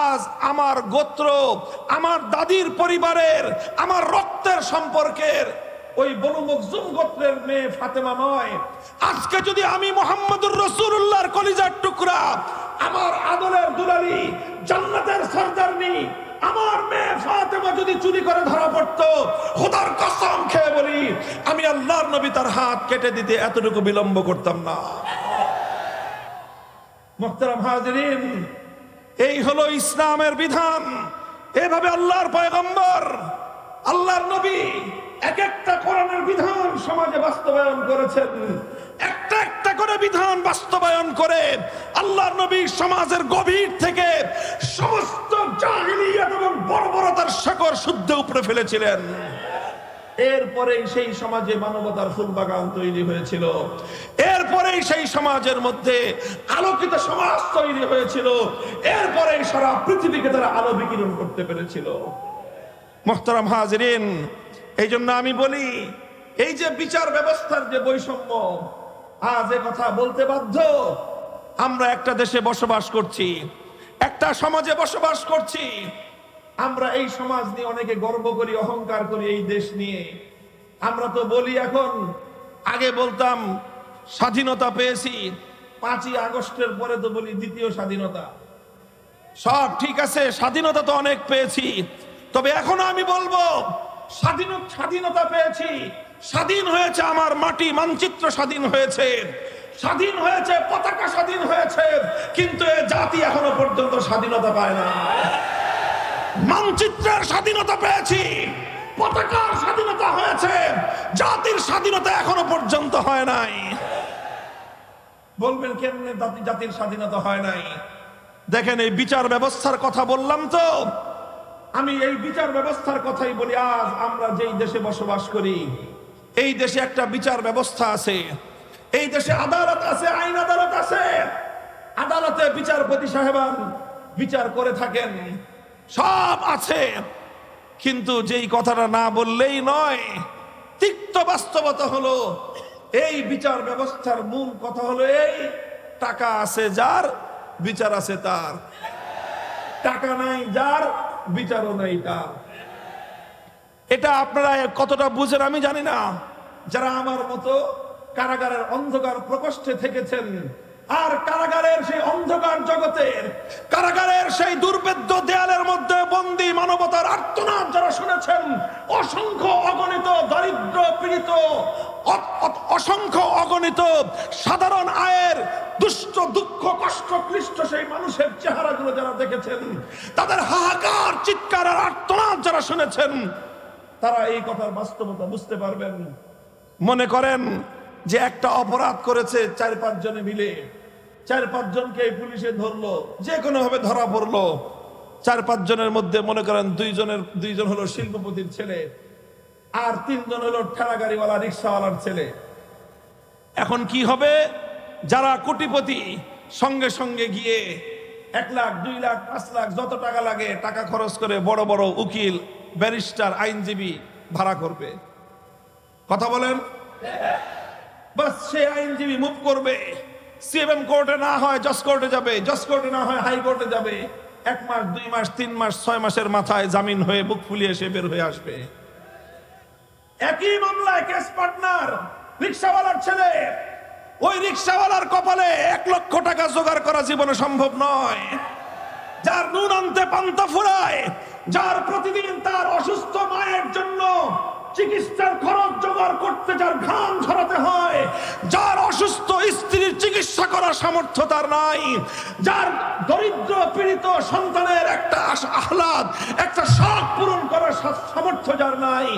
আজ আমার গোত্র, আমার দাদির পরিবারের, আমার রক্তের সম্পর্কের ওই বনু মখজুম গোত্রের মেয়ে ফাতেমা নয়, আজকে যদি আমি মুহাম্মদুর রাসূলুল্লাহর কলিজার টুকরা, আমার আদরের দুলালি, জান্নাতের সরদারনি আমার মেয়ে ফাতেমা যদি চুরি করে ধরা পড়তো, খোদার কসম খেয়ে বলি আমি আল্লাহর নবী তার হাত কেটে দিতে এতটুকু বিলম্ব করতাম না। মুহতারাম হাজিরিন, এই হলো ইসলামের বিধান। এভাবে আল্লাহর পয়গম্বর, আল্লাহর নবী এক একটা কোরআনের বিধান সমাজে বাস্তবায়ন করেছেন। একটা একটা করে বিধান বাস্তবায়ন করে আল্লাহর নবী সমাজের গভীর থেকে সমস্ত জাহিলিয়াত এবং বর্বরতার শেকড় শুদ্ধ উপড়ে ফেলেছিলেন। এরপরেই সেই সমাজে মানবতার ফুলবাগান তৈরি হয়েছিল, এরপরেই সেই সমাজের মধ্যে আলোকিত সমাজ তৈরি হয়েছিল, এরপরেই সারা পৃথিবীকে তারা আলো বিকিরণ করতে পেরেছিল। মুহতারাম হাজিরিন, এই জন্য আমি বলি, এই যে বিচার ব্যবস্থার যে বৈষম্য, আজ এ কথা বলতে বাধ্য। আমরা একটা দেশে বসবাস করছি, একটা সমাজে বসবাস করছি, আমরা এই সমাজ নিয়ে অনেকে গর্ব করি, অহংকার করি এই দেশ নিয়ে। আমরা তো বলি এখন, আগে বলতাম স্বাধীনতা পেয়েছি, 5ই আগস্টের পরে তো বলি দ্বিতীয় স্বাধীনতা। সব ঠিক আছে, স্বাধীনতা তো অনেক পেয়েছি, তবে এখনো আমি বলবো স্বাধীনতা পেয়েছি, স্বাধীন হয়েছে আমার মাটি, মানচিত্র স্বাধীন হয়েছে, স্বাধীন হয়েছে, পতাকা স্বাধীন হয়েছে, কিন্তু এ জাতি এখনো পর্যন্ত স্বাধীনতা পায় না। মানচিত্রের স্বাধীনতা পেয়েছি, পতাকার স্বাধীনতা হয়েছে, জাতির স্বাধীনতা এখনো পর্যন্ত হয় নাই। বলবেন কেমনে জাতির স্বাধীনতা হয় নাই? দেখেন, এই বিচার ব্যবস্থার কথা বললাম তো, আমি এই বিচার ব্যবস্থার কথাই বলি। আজ আমরা যেই দেশে বসবাস করি, এই দেশে একটা বিচার ব্যবস্থা আছে, এই দেশে আদালত আছে, আইন আদালত আছে। আদালতে বিচারপতি সাহেবান বিচার করে থাকেন, সব আছে, কিন্তু যেই কথাটা না বললেই নয়, তিক্ত বাস্তবতা হলো এই বিচার ব্যবস্থার মূল কথা হলো এই, টাকা আছে যার, বিচার আছে তার, টাকা নাই যার, বিচারও নাই তার। এটা আপনারা কতটা বুঝেন আমি জানি না। যারা আমার মতো কারাগারের অন্ধকার প্রকোষ্ঠে থেকেছেন, আর কারাগারের সেই অন্ধকার জগতের, কারাগারের সেই দুর্ভেদ্য দেয়ালের মধ্যে বন্দী মানবতার আর্তনাদ যারা শুনেছেন, অসংখ্য অগণিত দরিদ্র পীড়িত, অসংখ্য অগণিত সাধারণ আয়ের দুষ্ট, দুঃখ, কষ্ট ক্লিষ্ট সেই মানুষের চেহারাগুলো যারা দেখেছেন, তাদের হাহাকার, চিৎকার আর আর্তনাদ যারা শুনেছেন, তারা এই কথার বাস্তবতা বুঝতে পারবেন। মনে করেন যে একটা অপরাধ করেছে 4-5 জনে মিলে, 4-5 জনকে পুলিশে ধরলো, যে কোনো ভাবে ধরা পড়লো। 4-5 জনের মধ্যে মনে করেন 2 জন হলো শিল্পপতির ছেলে, আর 3 জন হলো ঠেলাগাড়িওয়ালা, রিক্সাওয়ালার ছেলে। এখন কি হবে? যারা কোটিপতি সঙ্গে সঙ্গে গিয়ে 1 লাখ, 2 লাখ, 5 লাখ যত টাকা লাগে টাকা খরচ করে বড় বড় উকিল ব্যারিস্টার আইনজীবী ভাড়া করবে। কথা বলেন, বাস সে আইনজীবী মুভ করবে। সিএমএম কোর্টে না হয় জজ কোর্টে যাবে, জজ কোর্টে না হয় হাইকোর্টে যাবে। 1 মাস 2 মাস 3 মাস 6 মাসের মাথায় জামিন হয়ে বুক ফুলিয়ে সে বের হয়ে আসবে। একই মামলায় কেস পার্টনার রিকশাওয়ালার ছেলে, ওই রিকশাওয়ালার কপালে 1 লক্ষ টাকা জোগাড় করা জীবনে সম্ভব নয়। যার নুন আনতে পান্তা ফুরায়, যার প্রতিদিন তার অসুস্থ মায়ের জন্য চিকিৎসার খরচ জোগাড় করতে যার ঘাম ঝরাতে হয়, যার অসুস্থ স্ত্রীর চিকিৎসা করার সামর্থ্য তার নাই, যার দরিদ্র পীড়িত সন্তানের একটা আহ্লাদ, একটা শখ পূরণ করার সামর্থ্য যার নাই,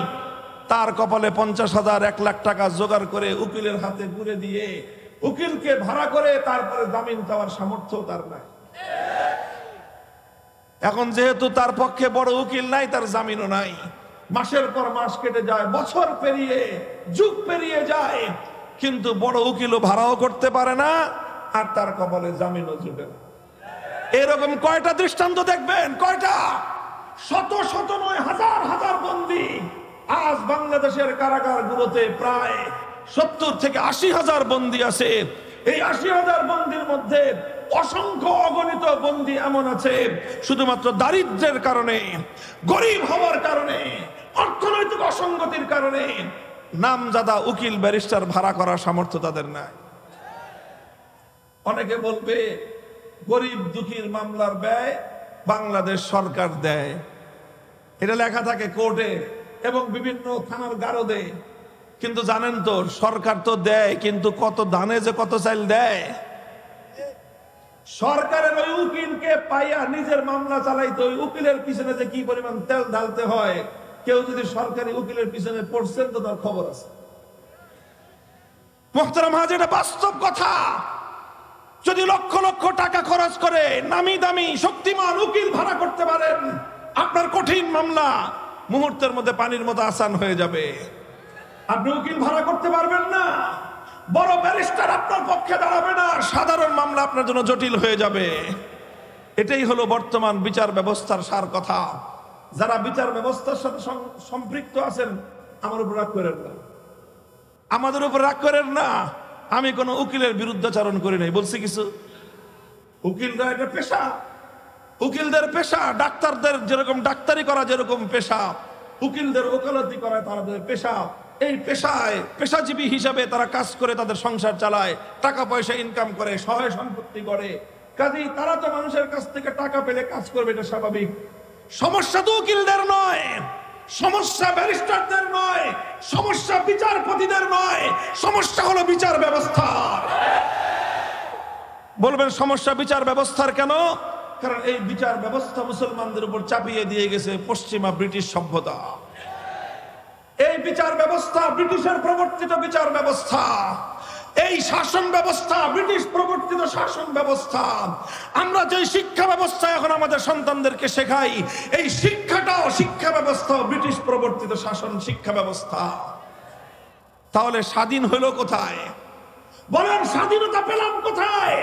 তার কপালে 50,000 1 লাখ টাকা জোগাড় করে উকিলের হাতে ঘুরে দিয়ে উকিলকে ভাড়া করে তারপরে জামিন চাওয়ার সামর্থ্য তার নাই। এখন যেহেতু তার পক্ষে বড় উকিল নাই, তার জামিনও নাই। মাসের পর মাস কেটে যায়, বছর পেরিয়ে যুগ পেরিয়ে যায়, কিন্তু বড় উকিলও ভাড়াও করতে পারে না, আর তার কপালে জামিনও জুটে না। এরকম কয়টা দৃষ্টান্ত দেখবেন? কয়টা? শত শত নয়, হাজার হাজার বন্দী আজ বাংলাদেশের কারাগারগুলোতে প্রায় 70 থেকে 80,000 বন্দী আছে। এই 80,000 বন্দীর মধ্যে অসংখ্য অগণিত বন্দী এমন আছে শুধুমাত্র দারিদ্র্যের কারণে, গরিব হওয়ার কারণে, অর্থনৈতিক অসঙ্গতির কারণে নামজাদা উকিল ব্যারিস্টার ভাড়া করার সামর্থ্য তাদের নাই। অনেকে বলবে গরিব দুঃখীর মামলার ব্যয় বাংলাদেশ সরকার দেয়, এটা লেখা থাকে কোর্টে এবং বিভিন্ন থানার গারদে। কিন্তু জানেন তো, সরকার তো দেয়, কিন্তু কত ধানে যে কত চাইল দেয়। সরকারের ওই উকিলকে পাইয়া নিজের মামলা চালাইতে ওই উকিলের পিছনে যে কি পরিমাণ তেল ঢালতে হয়, কেউ যদি সরকারি উকিলের পিছনে পড়ছেন তো তার খবর আছে। মুহতারাম হাজির, এটা বাস্তব কথা। যদি লক্ষ লক্ষ টাকা খরচ করে নামি দামি শক্তিমান উকিল ভাড়া করতে পারেন, আপনার কঠিন মামলা মুহূর্তের মধ্যে পানির মতো আসান হয়ে যাবে। আপনি উকিল ভাড়া করতে পারবেন না, বড় ব্যারিস্টার আপনার পক্ষে দাঁড়াবে না, সাধারণ মামলা আপনার জন্য জটিল হয়ে যাবে। এটাই হলো বর্তমান বিচার ব্যবস্থার সার কথা। যারা বিচার ব্যবস্থার সাথে সম্পৃক্ত আছেন, আমার উপর রাগ করেন না, আমাদের উপর রাগ করেন না। আমি কোনো উকিলের বিরুদ্ধাচরণ করি নাই, বলছি কিছু। উকিলরা এটা পেশা, উকিলদের পেশা। ডাক্তারদের যেরকম ডাক্তারি করা যেরকম পেশা, উকিলদের ওকালতি করা তাদের পেশা। এই পেশায় পেশাজীবী হিসাবে তারা কাজ করে তাদের সংসার চালায়, টাকা পয়সা ইনকাম করে, সহায় সম্পত্তি করে। কাজেই তারা তো মানুষের কাছ থেকে টাকা পেলে কাজ করবে, এটা স্বাভাবিক। সমস্যা তো উকিলদের নয়, সমস্যা ব্যারিস্টারদের নয়, সমস্যা বিচারপতিদের নয়, সমস্যা হলো বিচার ব্যবস্থা। বলবেন সমস্যা বিচার ব্যবস্থার কেন? কারণ এই বিচার ব্যবস্থা মুসলমানদের উপর চাপিয়ে দিয়ে গেছে পশ্চিমা ব্রিটিশ সভ্যতা। এই বিচার ব্যবস্থা ব্রিটিশের প্রবর্তিত বিচার ব্যবস্থা। এই শাসন ব্যবস্থা ব্রিটিশ প্রবর্তিত শাসন ব্যবস্থা। আমরা যে শিক্ষা ব্যবস্থা এখন আমাদের সন্তানদেরকে শেখাই, এই শিক্ষাটাও শিক্ষা ব্যবস্থা ব্রিটিশ প্রবর্তিত শাসন শিক্ষা ব্যবস্থা। তাহলে স্বাধীন হলো কোথায়? বলেন, স্বাধীনতা পেলাম কোথায়?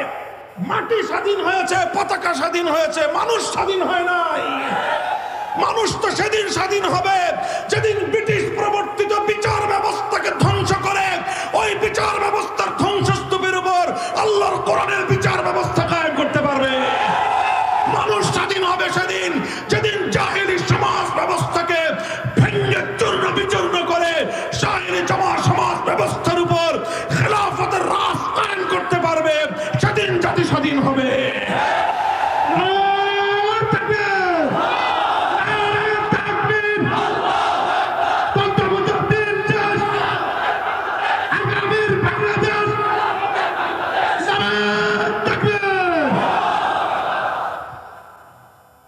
মাটি স্বাধীন হয়েছে, পতাকা স্বাধীন হয়েছে, মানুষ স্বাধীন হয় নাই। মানুষ তো সেদিন স্বাধীন হবে যেদিন ব্রিটিশ প্রবর্তিত বিচার ব্যবস্থাকে ধ্বংস করে ওই বিচার ব্যবস্থার ধ্বংসস্তূপের উপর আল্লাহর কোরআনের বিচার ব্যবস্থা কায়েম করতে পারবে। মানুষ স্বাধীন হবে সেদিন যেদিন জাহেলি সমাজ ব্যবস্থাকে ভেঙে চূর্ণ বিচূর্ণ করে জাহেলি সমাজ ব্যবস্থার উপর খেলাফতের রাজ কায়েম করতে পারবে, সেদিন জাতি স্বাধীন হবে।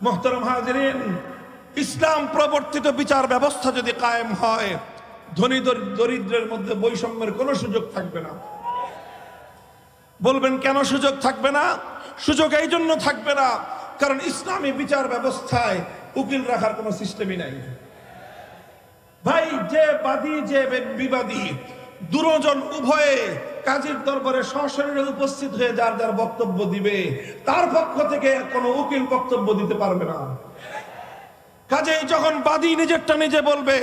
মুহতারাম হাজিরিন, ইসলাম প্রবর্তিত বিচার ব্যবস্থা যদি কায়েম হয়, ধনী দরিদ্রের মধ্যে বৈষম্যের কোনো সুযোগ থাকবে না। বলবেন কেন সুযোগ থাকবে না? সুযোগ এই জন্য থাকবে না কারণ ইসলামী বিচার ব্যবস্থায় উকিল রাখার কোনো সিস্টেমই নাই। ভাই, যে বাদী যে বিবাদী দুজন উভয়ে কাজীর দরবারে সশরীরে উপস্থিত হয়ে যার যার বক্তব্য দিবে, তার পক্ষ থেকে কোনো উকিল বক্তব্য দিতে পারবে না। কাজেই যখন বাদী নিজেরটা নিজে বলবে,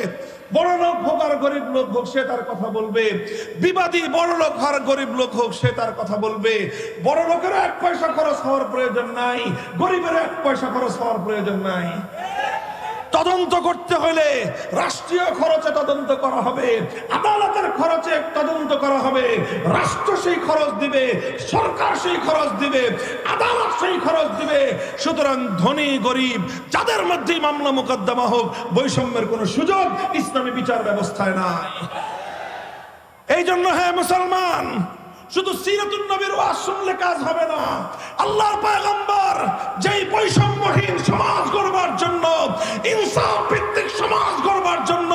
বড় লোক হোক আর গরিব লোক হোক সে তার কথা বলবে, বিবাদী বড় লোক আর গরিব লোক হোক সে তার কথা বলবে। বড় লোকেরও 1 পয়সা খরচ হওয়ার প্রয়োজন নাই, গরিবের 1 পয়সা খরচ হওয়ার প্রয়োজন নাই। তদন্ত করতে হলে রাষ্ট্রীয় খরচে তদন্ত করা হবে, আদালতের খরচে তদন্ত করা হবে। রাষ্ট্র সেই খরচ দিবে, সরকার সেই খরচ দিবে, আদালত সেই খরচ দিবে। সুতরাং ধনী গরিব যাদের মধ্যেই মামলা মোকদ্দমা হোক, বৈষম্যের কোনো সুযোগ ইসলামী বিচার ব্যবস্থায় নাই। এই জন্য হে মুসলমান, শুধু সিরাতুন নবীর ওয়াজ শুনলে কাজ হবে না। আল্লাহর পয়গম্বর যেই বৈষম্যহীন সমাজ গড়বার জন্য, ইনসাফ ভিত্তিক সমাজ গড়বার জন্য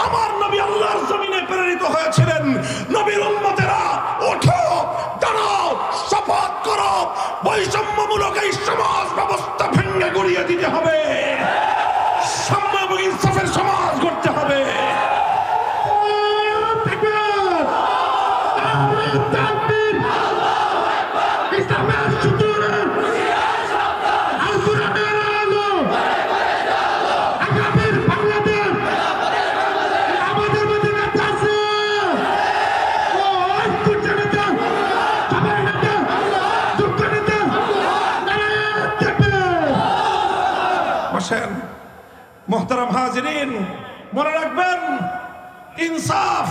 আমার নবী আল্লাহর জমিনে প্রেরিত হয়েছিলেন। নবীর উম্মতেরা ওঠো, দাঁড়াও, শপথ করো, বৈষম্যমূলক এই সমাজ ব্যবস্থা ভেঙে গড়িয়ে দিতে হবে, সাম্য এবং ইনসাফের সমাজ গড়তে হবে। মোহতারাম হাজিরিন, মনে রাখবেন, ইনসাফ,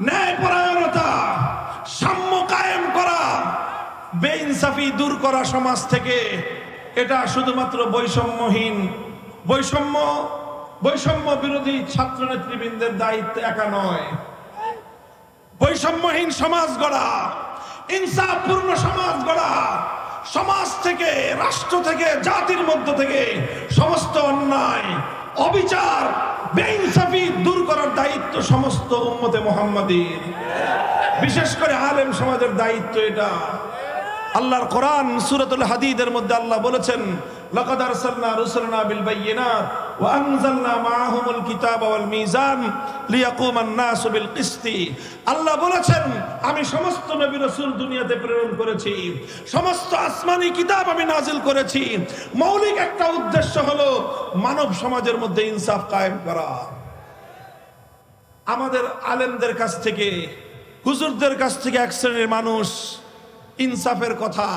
ন্যায়পরায়ণতা, সাম্য কায়েম করা, বেইনসাফি দূর করা সমাজ থেকে, এটা শুধুমাত্র বৈষম্য বিরোধী ছাত্র নেতৃবৃন্দের দায়িত্ব একা নয়। বৈষম্যহীন সমাজ গড়া, ইনসাফপূর্ণ সমাজ গড়া, সমাজ থেকে, রাষ্ট্র থেকে, জাতির মধ্য থেকে সমস্ত অন্যায়, অবিচার, বেইনসাফি দূর করার দায়িত্ব সমস্ত উম্মতে মুহাম্মাদীর, বিশেষ করে আলেম সমাজের দায়িত্ব এটা। আল্লাহর কোরআন সূরাতুল হাদীদের মধ্যে আল্লাহ বলেছেন, লাকাদ আরসালনা রুসুলানা বিল বায়িনাত ওয়া আনজালনা মাআহুমুল কিতাবা ওয়াল মিজান লিয়াকুমান নাসু বিল কিসতি। আল্লাহ বলেছেন, আমি সমস্ত নবী রাসূল দুনিয়াতে প্রেরণ করেছি, সমস্ত আসমানি কিতাব আমি নাজিল করেছি। মৌলিক একটা উদ্দেশ্য হলো মানব সমাজের মধ্যে ইনসাফ কায়েম করা। আমাদের আলেমদের কাছ থেকে, হুজুরদের কাছ থেকে এক শ্রেণীর মানুষ ইনসাফের কথা,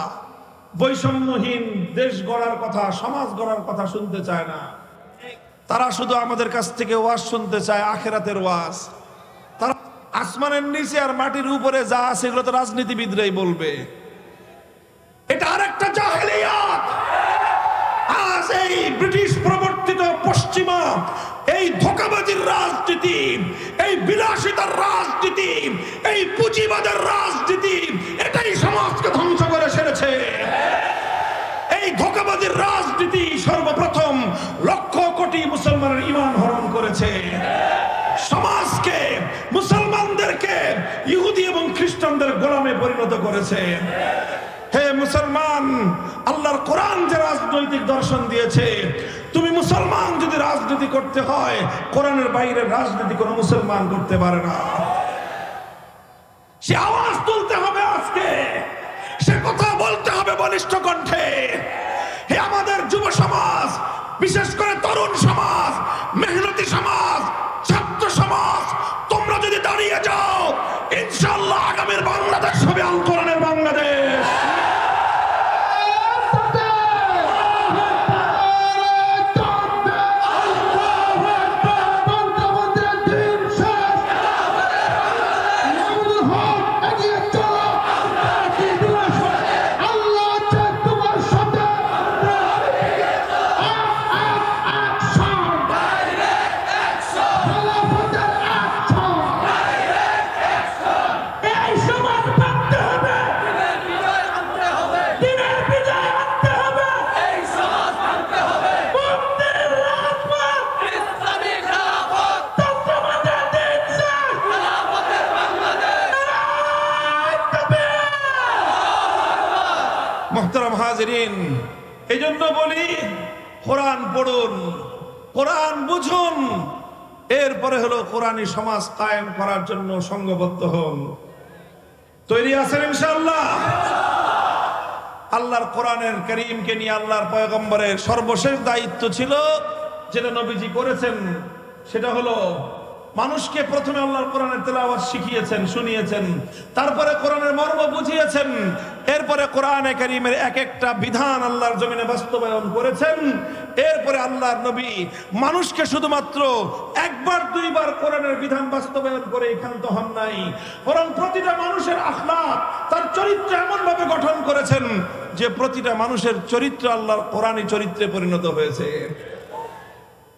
বৈষম্যহীন দেশ গড়ার কথা, সমাজ গড়ার কথা শুনতে চায় না। তারা শুধু আমাদের কাছ থেকে ওয়াজ শুনতে চায়, আখিরাতের ওয়াজ। তারা আসমানের নিচে আর মাটির উপরে যা আছে এগুলো তো রাজনীতিবিদরাই বলবে। এটা আরেকটা জাহেলিয়াত। আজ এই ব্রিটিশ প্রবর্তিত পশ্চিমা এই ধোঁকাবাজির রাজনীতি, এই বিলাসিতার রাজনীতি, এই পুঁজিবাদের রাজনীতি, এটাই সমাজকে ধ্বংস করে সেরেছে। এই ধোঁকাবাজির রাজনীতি সর্বপ্রথম লক্ষ কোটি মুসলমানের ঈমান হরণ করেছে। সমাজকে, মুসলমানদেরকে ইহুদি এবং খ্রিস্টানদের গোলামে পরিণত করেছে। হে মুসলমান, আল্লাহর কোরআন যে রাজনৈতিক দর্শন দিয়েছে, তুমি মুসলমান যদি রাজনীতি করতে হয়, কোরআনের বাইরে রাজনীতি কোনো মুসলমান করতে পারে না। সে আওয়াজ তুলতে হবে আজকে, সে কথা বলতে হবে বলিষ্ঠ কণ্ঠে। হে আমাদের যুব সমাজ, বিশেষ করে তরুণ সমাজ, মেহনতি সমাজ, ছাত্র সমাজ, তোমরা যদি দাঁড়িয়ে যাও, ইনশাআল্লাহ আগামীর বাংলাদেশ হবে আল কোরআনের বাংলাদেশ। মোহতারাম হাজিরিন, এই জন্য বলি, কোরআন পড়ুন, কোরআন বুঝুন, এরপরে হলো কোরআনী সমাজ কায়েম করার জন্য সংঘবদ্ধ হন। তৈরি আছেন ইনশাআল্লাহ? আল্লাহর কোরআনের কারীমকে নিয়ে আল্লাহর পয়গম্বরের সর্বশেষ দায়িত্ব ছিল যেটা নবীজি করেছেন সেটা হলো মানুষকে প্রথমে আল্লাহর কোরআনের তেলাওয়াত শিখিয়েছেন, শুনিয়েছেন, তারপরে কোরআনের মর্ম বুঝিয়েছেন, এরপরে কোরআনে কারীমের এক একটা বিধান আল্লাহর জমিনে বাস্তবায়ন করেছেন। এরপরে আল্লাহর নবী মানুষকে শুধুমাত্র একবার দুইবার কোরআনের বিধান বাস্তবায়ন করে ক্ষান্ত হন নাই, বরং প্রতিটা মানুষের আখলাক, তার চরিত্র এমন ভাবে গঠন করেছেন যে প্রতিটা মানুষের চরিত্র আল্লাহর কোরআনী চরিত্রে পরিণত হয়েছে।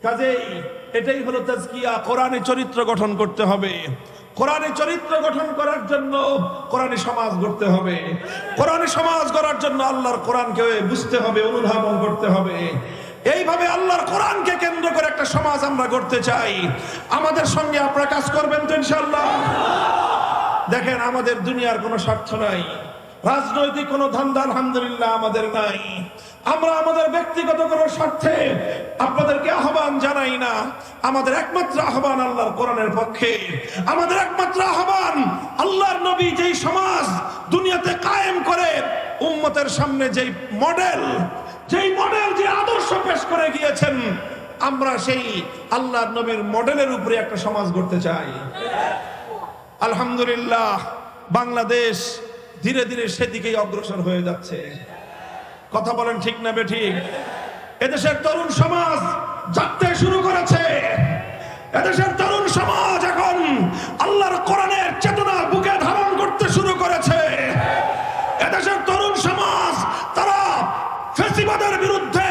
কাজেই এটাই হলো তাজকিয়া। কোরআনী চরিত্র গঠন করতে হবে। কোরআনী চরিত্র গঠন করার জন্য কোরআনী সমাজ গড়তে হবে। কোরআনী সমাজ গড়ার জন্য আল্লাহর কোরআনকে বুঝতে হবে, অনুধাবন করতে হবে। এইভাবে আল্লাহর কোরআনকে কেন্দ্র করে একটা সমাজ আমরা গড়তে চাই। আমাদের সঙ্গে আপনারা কাজ করবেন তো ইনশাআল্লাহ? দেখেন, আমাদের দুনিয়ার কোনো স্বার্থ নাই, রাজনৈতিক কোনো ধান্দা আলহামদুলিল্লাহ আমাদের নাই। আমরা আমাদের ব্যক্তিগত কোনো স্বার্থে আপনাদেরকে আহ্বান জানাই না। আমাদের একমাত্র আহ্বান আল্লাহর কোরআনের পক্ষে। আমাদের একমাত্র আহ্বান আল্লাহর নবী যেই সমাজ দুনিয়াতে কায়েম করে উম্মতের সামনে যেই মডেল, যে আদর্শ পেশ করে গিয়েছেন, আমরা সেই আল্লাহর নবীর মডেলের উপরে একটা সমাজ গড়তে চাই। আলহামদুলিল্লাহ বাংলাদেশ ধীরে ধীরে সেদিকেই অগ্রসর হয়ে যাচ্ছে। কথা বলেন ঠিক না বেঠিক? এদেশের তরুণ সমাজ জাগতে শুরু করেছে। এদেশের তরুণ সমাজ এখন আল্লাহর কোরআনের চেতনা বুকে ধারণ করতে শুরু করেছে। এদেশের তরুণ সমাজ তারা ফ্যাসিবাদের বিরুদ্ধে,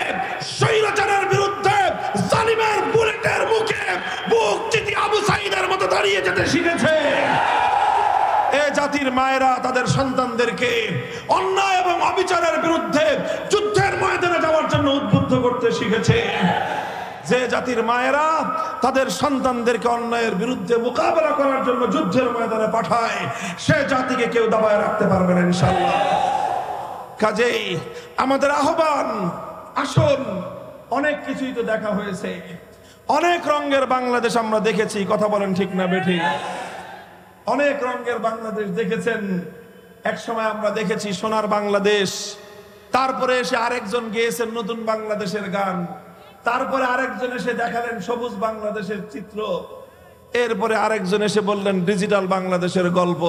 স্বৈরাচারের বিরুদ্ধে, জালিমের বুলেটের মুখে বুক চিতি আবু সাঈদের মতো দাঁড়িয়ে যেতে শিখেছে। এ জাতির মায়েরা তাদের সন্তানদেরকে অন্যায় এবং অবিচারের বিরুদ্ধে যুদ্ধের ময়দানে যাওয়ার জন্য উদ্বুদ্ধ করতে শিখেছে। যে জাতির মায়েরা তাদের সন্তানদেরকে অন্যায়ের বিরুদ্ধে মোকাবেলা করার জন্য যুদ্ধের ময়দানে পাঠায়, সে জাতিকে কেউ দাবায় রাখতে পারবে না ইনশাআল্লাহ। কাজেই আমাদের আহ্বান, আসুন, অনেক কিছুই তো দেখা হয়েছে, অনেক রঙের বাংলাদেশ আমরা দেখেছি। কথা বলেন ঠিক না বেঠিক? অনেক রঙের বাংলাদেশ দেখেছেন। এক সময় আমরা দেখেছি সোনার বাংলাদেশ, তারপরে এসে আরেকজন গেয়েছেন নতুন বাংলাদেশের গান, তারপরে আরেকজন এসে দেখালেন সবুজ বাংলাদেশের চিত্র, এরপরে আরেকজন এসে বললেন ডিজিটাল বাংলাদেশের গল্প,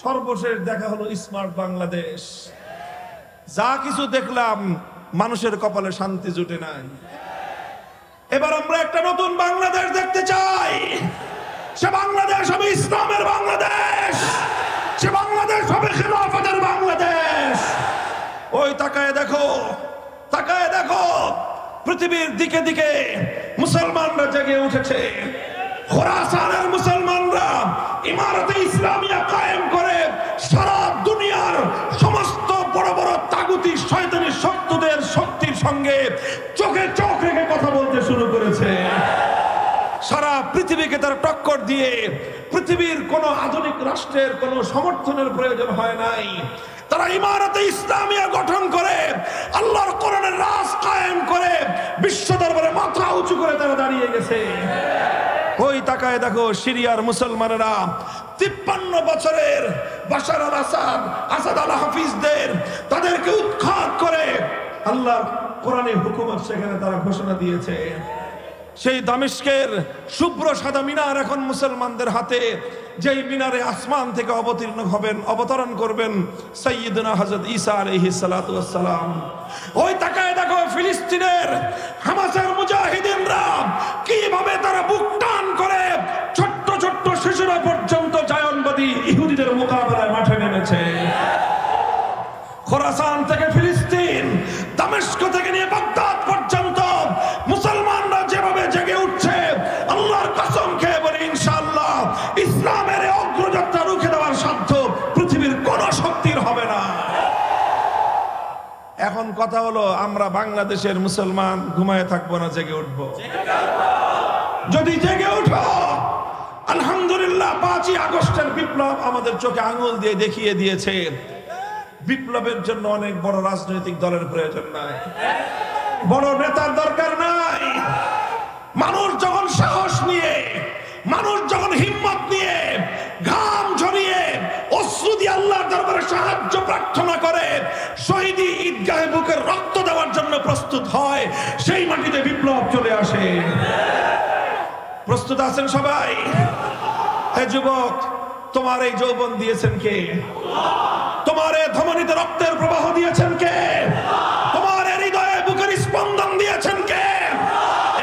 সর্বশেষ দেখা হলো স্মার্ট বাংলাদেশ। যা কিছু দেখলাম মানুষের কপালে শান্তি জুটে নাই। এবার আমরা একটা নতুন বাংলাদেশ দেখতে চাই। সে বাংলাদেশ হবে ইসলামের বাংলাদেশ, সে বাংলাদেশ হবে খেলাফতের বাংলাদেশ। ওই তাকায় দেখো, তাকায় দেখো, পৃথিবীর দিকে দিকে মুসলমানরা জেগে উঠেছে। খোরাসানের মুসলমানরা ইমারতে ইসলামিয়া কায়েম করে সারা দুনিয়ার সমস্ত বড় বড় তাগুতি শয়তানি শক্তিদের শক্তির সঙ্গে চোখে চোখ রেখে কথা বলতে শুরু করেছে। সারা পৃথিবীকে তারা টক্কর দিয়ে, পৃথিবীর কোন আধুনিক রাষ্ট্রের কোন সমর্থনের প্রয়োজন হয় নাই। তারা ইমারতে ইসলামিয়া গঠন করে আল্লাহর কোরআনের রাজ কায়েম করে বিশ্ব দরবারে মাথা উঁচু করে তারা দাঁড়িয়ে গেছে। ওই তাকায় দেখো সিরিয়ার মুসলমানেরা 53 বছরের বাশার আল আসাদ, আসাদ আল হাফিজদের তাদেরকে উৎখাত করে আল্লাহর কোরআনের হুকুমত সেখানে তারা ঘোষণা দিয়েছে। সেই দামেস্কের শুভ্র সাদা মিনার এখন মুসলমানদের হাতে, যেই মিনারে আসমান থেকে অবতরণ করবেন সাইয়্যিদুনা হযরত ঈসা আলাইহিস সালাতু ওয়াস সালাম। ওই তাকায় দেখো ফিলিস্তিনের হামাসের মুজাহিদিনরা কিভাবে তারা বুক টান করে ছোট্ট ছোট্ট শিশুরা পর্যন্ত জায়নবাদী ইহুদিদের মোকাবেলায় মাঠে নেমেছে। খোরাসান থেকে ফিলিস্তিন, দামেস্ক থেকে নিয়ে বাগদাদ পর্যন্ত মুসলমানরা যেভাবে জেগে উঠছে, আল্লাহর কসম খেয়ে বলে ইনশাআল্লাহ ইসলামের অগ্রযাত্রা রুখে দেওয়ার সাধ্য পৃথিবীর কোন শক্তির হবে না। এখন কথা হলো, আমরা বাংলাদেশের মুসলমান ঘুমায় থাকবো না, জেগে উঠবো। যদি জেগে উঠো, আলহামদুলিল্লাহ 5ই আগস্টের বিপ্লব আমাদের চোখে আঙুল দিয়ে দেখিয়ে দিয়েছে বিপ্লবের জন্য অনেক বড় রাজনৈতিক দলের প্রয়োজন নাই, বড় নেতার দরকার নাই। মানুষ যখন সাহস নিয়ে, মানুষ যখন হিম্মত নিয়ে, ঘাম ঝরিয়ে, অশ্রু দিয়ে আল্লাহর দরবারে সাহায্য প্রার্থনা করে, শহীদি ঈদগাহে বুকের রক্ত দেওয়ার জন্য প্রস্তুত হয়, সেই মাটিতে বিপ্লব চলে আসে। আছেন সবাই? হে যুবক, তোমার এই যৌবন দিয়েছেন কে? তোমার এই ধমনীতে রক্তের প্রবাহ দিয়েছেন কে? তোমার এই হৃদয়ে বুকের স্পন্দন দিয়েছেন কে?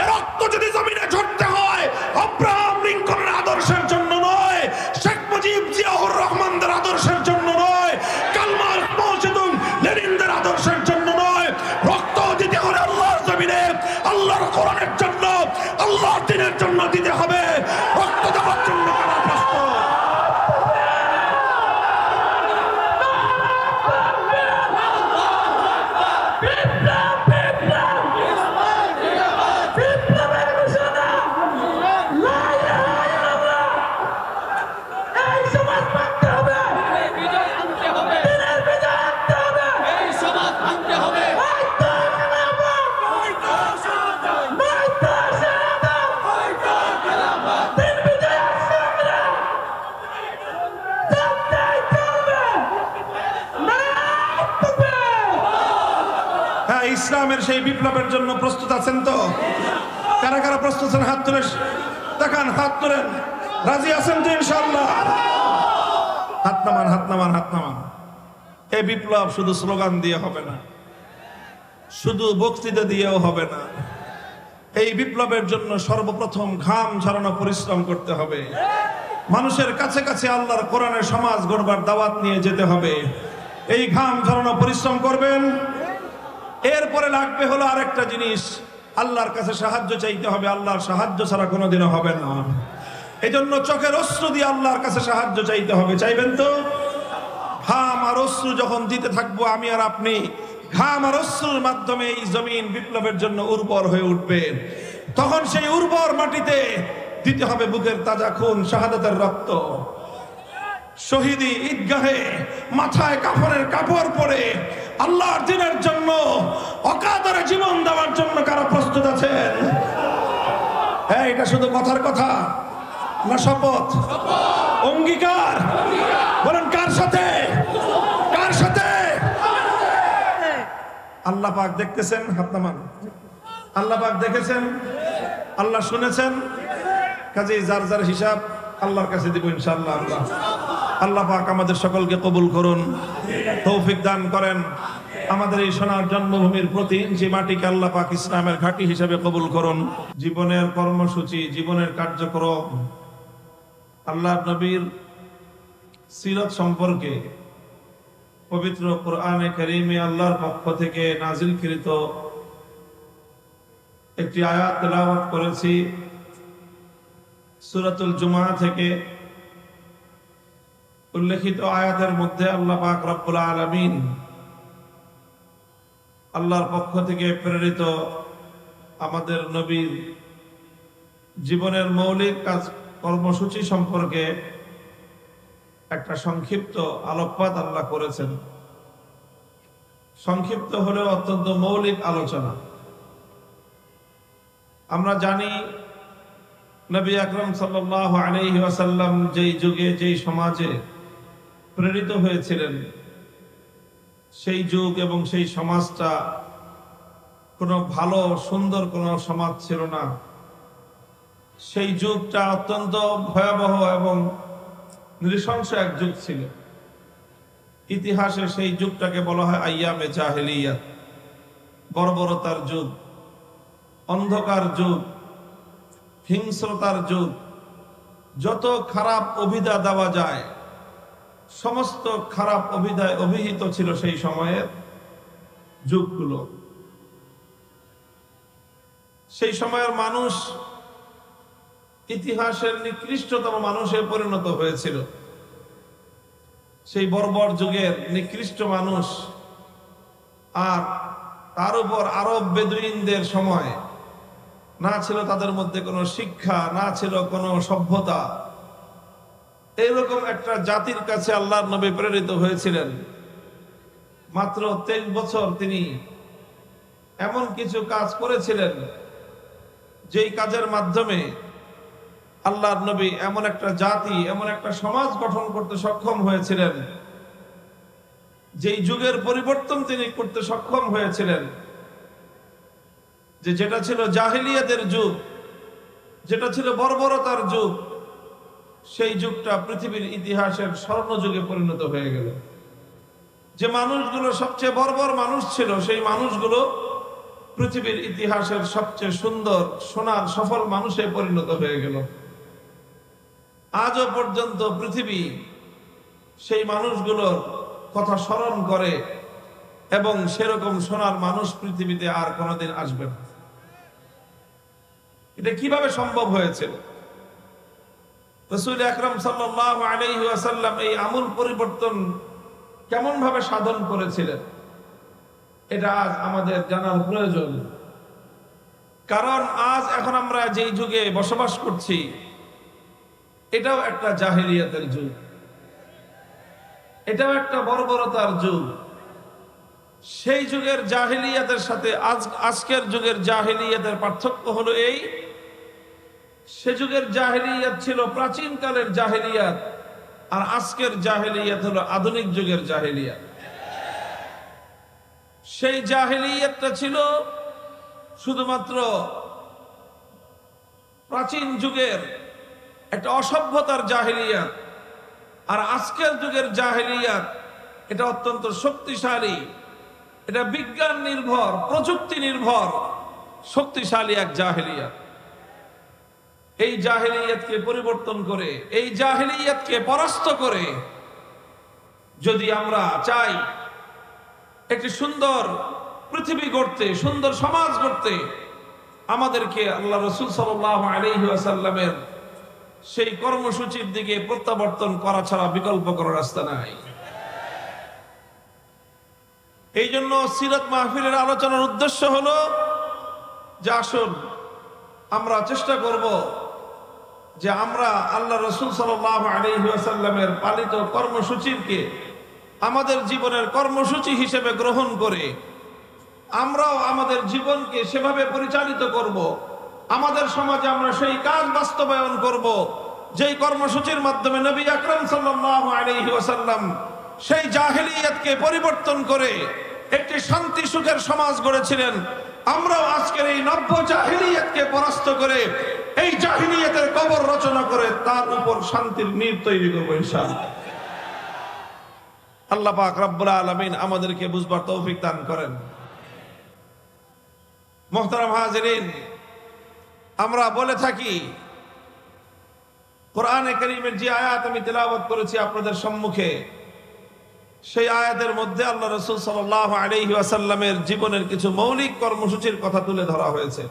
এ রক্ত যদি জমিনে ঝরতে হয় আব্রাহাম লিঙ্কনের আদর্শের জন্য নয়, শেখ মুজিব জিয়াউর রহমানদের আদর্শের জন্য নয়, কার্ল মার্কস মাও জেদুং লেনিনদের আদর্শের জন্য নয়, রক্ত দিতে হলে আল্লাহর জমিনে আল্লাহর কোরআনের জন্য, আল্লাহর দ্বীনের জন্য দিতে হবে। রক্ত দেওয়ার জন্য কারা প্রস্তুত? ইসলামের সেই বিপ্লবের জন্য প্রস্তুত আছেন তো? কারা কারা প্রস্তুত আছেন? হাত তুলে দেখান, হাত তুলেন। রাজি আছেন তো ইনশাআল্লাহ? হাত নামান, হাত নামান, হাত নামান। এই বিপ্লব শুধু স্লোগান দিয়ে হবে না, শুধু বক্তৃতা দিয়েও হবে না। এই বিপ্লবের জন্য সর্বপ্রথম ঘাম ঝরানো পরিশ্রম করতে হবে। মানুষের কাছে কাছে আল্লাহর কোরআনের সমাজ গড়বার দাওয়াত নিয়ে যেতে হবে। এই ঘাম ঝরানো পরিশ্রম করবেন। এরপরে লাগবে হলো আরেকটা জিনিস, আল্লাহর কাছে সাহায্য চাইতে হবে। আল্লাহর সাহায্য ছাড়া কোনোদিনও হবে না। এই জন্য চোখের অশ্রু দিয়ে আল্লাহর কাছে সাহায্য চাইতে হবে। চাইবেন তো? ঘাম আর অশ্রু যখন দিতে থাকবো আমি আর আপনি, ঘাম আর অশ্রুর মাধ্যমে এই জমিন বিপ্লবের জন্য উর্বর হয়ে উঠবে। তখন সেই উর্বর মাটিতে দিতে হবে বুকের তাজা খুন, শাহাদাতের রক্ত। শহীদি ঈদগাহে মাথায় কাফনের কাপড় পরে আল্লাহর দ্বীনের জন্য অকাতরে জীবন দেওয়ার জন্য কারা প্রস্তুত আছেন? হ্যাঁ, এটা শুধু কথার কথা না, শপথ, অঙ্গীকার? বলেন কার সাথে? কার সাথে? আল্লাহ পাক দেখতেছেন, হাত নামান। আল্লাহ পাক দেখেছেন, আল্লাহ শুনেছেন। কাজেই যার যার হিসাব আল্লাহর কাছে দিব ইনশাআল্লাহ। আল্লাহ পাক আমাদের সকলকে কবুল করুন, তৌফিক দান করেন। আমাদের এই সোনার জন্মভূমির প্রতি ইঞ্চি মাটিকে আল্লাহ পাক ইসলামের ঘাঁটি হিসেবে কবুল করুন। জীবনের কর্মসূচি, জীবনের কার্যক্রম, আল্লাহর নবীর সিরত সম্পর্কে পবিত্র কোরআনে কারীমে আল্লাহর পক্ষ থেকে নাজিলকৃত একটি আয়াত তেলাওয়াত করেছি সূরাতুল জুমআ থেকে। উল্লেখিত আয়াতের মধ্যে আল্লাহ পাক রব্বুল আলামিন আল্লাহর পক্ষ থেকে প্রেরিত আমাদের নবীর জীবনের মৌলিক কাজ কর্মসূচি সম্পর্কে একটা সংক্ষিপ্ত আলোকপাত আল্লাহ করেছেন। সংক্ষিপ্ত হলেও অত্যন্ত মৌলিক আলোচনা। আমরা জানি নবী আকরাম সাল্লাল্লাহু আলাইহি ওয়াসাল্লাম যেই যুগে যেই সমাজে প্রেরিত হয়েছিলেন, সেই যুগ এবং সেই সমাজটা কোনো ভালো সুন্দর কোনো সমাজ ছিল না। সেই যুগটা অত্যন্ত ভয়াবহ এবং নৃশংস এক যুগ ছিল। ইতিহাসে সেই যুগটাকে বলা হয় আইয়ামে জাহেলিয়াত, বর্বরতার যুগ, অন্ধকার যুগ, হিংস্রতার যুগ। যত খারাপ অভিধা দেওয়া যায় সমস্ত খারাপ অভিধায় অভিহিত ছিল সেই সময়ের যুগগুলো। সেই সময়ের মানুষ ইতিহাসের নিকৃষ্টতম মানুষে পরিণত হয়েছিল। সেই বর্বর যুগের নিকৃষ্ট মানুষ। আর তার উপর আরব বেদুইনদের সময় না ছিল তাদের মধ্যে কোনো শিক্ষা, না ছিল কোনো সভ্যতা। এইরকম একটা জাতির কাছে আল্লাহর নবী প্রেরিত হয়েছিলেন। মাত্র 23 বছর তিনি এমন কিছু কাজ করেছিলেন যেই কাজের মাধ্যমে আল্লাহর নবী এমন একটা জাতি, এমন একটা সমাজ গঠন করতে সক্ষম হয়েছিলেন, যেই যুগের পরিবর্তন তিনি করতে সক্ষম হয়েছিলেন, যেটা ছিল জাহেলিয়াতের যুগ, যেটা ছিল বর্বরতার যুগ, সেই যুগটা পৃথিবীর ইতিহাসের স্বর্ণযুগে পরিণত হয়ে গেল। যে মানুষগুলো সবচেয়ে বর্বর মানুষ ছিল, সেই মানুষগুলো পৃথিবীর ইতিহাসের সবচেয়ে সুন্দর সোনার সফল মানুষে পরিণত হয়ে গেল। আজও পর্যন্ত পৃথিবী সেই মানুষগুলোর কথা স্মরণ করে এবং সেরকম সোনার মানুষ পৃথিবীতে আর কোনোদিন আসবে না। এটা কিভাবে সম্ভব হয়েছিল? রাসূল আকরাম সাল্লাল্লাহু আলাইহি ওয়াসাল্লাম এই আমূল পরিবর্তন কেমন ভাবে সাধন করেছিলেন, এটা আজ আমাদের জানার প্রয়োজন। কারণ আজ এখন আমরা যেই যুগে বসবাস করছি, এটাও একটা জাহেলিয়াতের যুগ, এটাও একটা বর্বরতার যুগ। সেই যুগের জাহেলিয়াতের সাথে আজকের যুগের জাহেলিয়াতের পার্থক্য হলো এই, সে যুগের জাহেলিয়াত ছিল প্রাচীন কালের জাহেলিয়াত, আর আজকের জাহেলিয়াত হলো আধুনিক যুগের জাহেলিয়াত। সেই জাহেলিয়াতটা ছিল শুধুমাত্র প্রাচীন যুগের একটা অসভ্যতার জাহেলিয়াত, আর আজকের যুগের জাহেলিয়াত এটা অত্যন্ত শক্তিশালী, এটা বিজ্ঞান নির্ভর, প্রযুক্তি নির্ভর শক্তিশালী এক জাহেলিয়াত। এই জাহেলিয়াতকে পরিবর্তন করে, এই জাহেলিয়াতকে পরাস্ত করে যদি আমরা চাই একটি সুন্দর পৃথিবী গড়তে, সুন্দর সমাজ গড়তে, আমাদেরকে আল্লাহ রাসূল সাল্লাল্লাহু আলাইহি ওয়াসাল্লামের সেই কর্মসূচির দিকে প্রত্যাবর্তন করা ছাড়া বিকল্প কোনো রাস্তা নাই। এই জন্য সিরাত মাহফিলের আলোচনার উদ্দেশ্য হলো যে আসুন আমরা চেষ্টা করব যে আমরা আল্লাহ রাসূল সাল্লাল্লাহু আলাইহি ওয়াসাল্লামের পালিত কর্মসূচিকে আমাদের জীবনের কর্মসূচি হিসেবে গ্রহণ করে আমরাও আমাদের জীবনকে সেভাবে পরিচালিত করব, আমাদের সমাজে আমরা সেই কাজ বাস্তবায়ন করব যেই কর্মসূচির মাধ্যমে নবী আকরাম সাল্লাল্লাহু আলাইহি ওয়াসাল্লাম সেই জাহেলিয়াতকে পরিবর্তন করে একটি শান্তি সুখের সমাজ গড়েছিলেন। আমরাও আজকের এই নব্য জাহেলিয়াতকে পরাস্ত করে এই জাহেলিয়াতের কবর রচনা করে তার উপর শান্তির নীড় তৈরি করব ইনশাআল্লাহ। আল্লাহ পাক রব্বুল আলামিন আমাদেরকে বুঝবার তৌফিক দান করেন। মুহতারাম হাজিরিন, আমরা বলে থাকি কোরআনে কারীমের যে আয়াত আমি তেলাওয়াত করেছি আপনাদের সম্মুখে, সেই আয়াতের মধ্যে আল্লাহ রাসূল সাল্লাল্লাহু আলাইহি ওয়াসাল্লামের জীবনের কিছু মৌলিক কর্মসূচির কথা তুলে ধরা হয়েছে।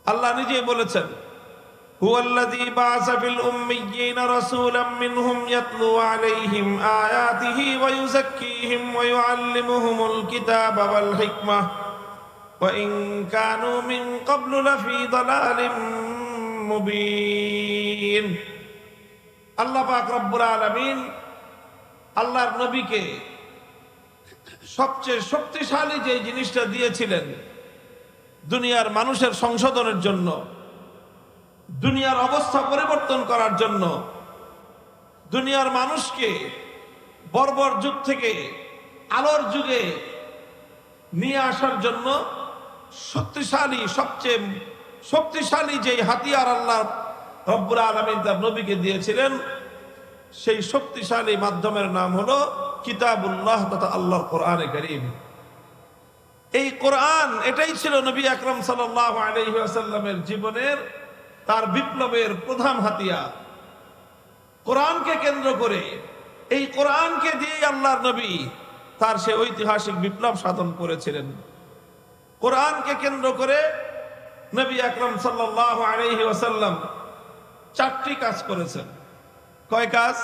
আল্লাহ নিজেই বলেছেন, হুয়াল্লাযী বা'আসা ফিল উম্মিয়্যিনা রাসূলাম মিনহুম ইয়াতলু আলাইহিম আয়াতিহি ওয়া ইউযাক্কিহিম ওয়া ইউআল্লিমুহুমুল কিতাবা ওয়াল হিকমাহ ওয়া ইন কানু মিন ক্বাবলু লাফি দালালিম মুবিন। আল্লাহ পাক রব্বুল আলামিন আল্লাহর নবীকে সবচেয়ে শক্তিশালী যে জিনিসটা দিয়েছিলেন দুনিয়ার মানুষের সংশোধনের জন্য, দুনিয়ার অবস্থা পরিবর্তন করার জন্য, দুনিয়ার মানুষকে বর্বর যুগ থেকে আলোর যুগে নিয়ে আসার জন্য শক্তিশালী, সবচেয়ে শক্তিশালী যে হাতিয়ার আল্লাহ রব্বুল আলামিন তার নবীকে দিয়েছিলেন, সেই শক্তিশালী মাধ্যমের নাম হলো কিতাবুল্লাহ তথা আল্লাহর কোরআনে কারীম। এই কোরআন, এটাই ছিল নবী আকরাম সাল্লাল্লাহু আলাইহি ওয়াসাল্লামের জীবনের তার বিপ্লবের প্রধান হাতিয়ার। কোরআনকে কেন্দ্র করে, এই কোরআনকে দিয়ে আল্লাহর নবী তার সে ঐতিহাসিক বিপ্লব সাধন করেছিলেন। কোরআনকে কেন্দ্র করে নবী আকরাম সাল্লাল্লাহু আলাইহি ওয়াসাল্লাম চারটি কাজ করেছেন। কয় কাজ?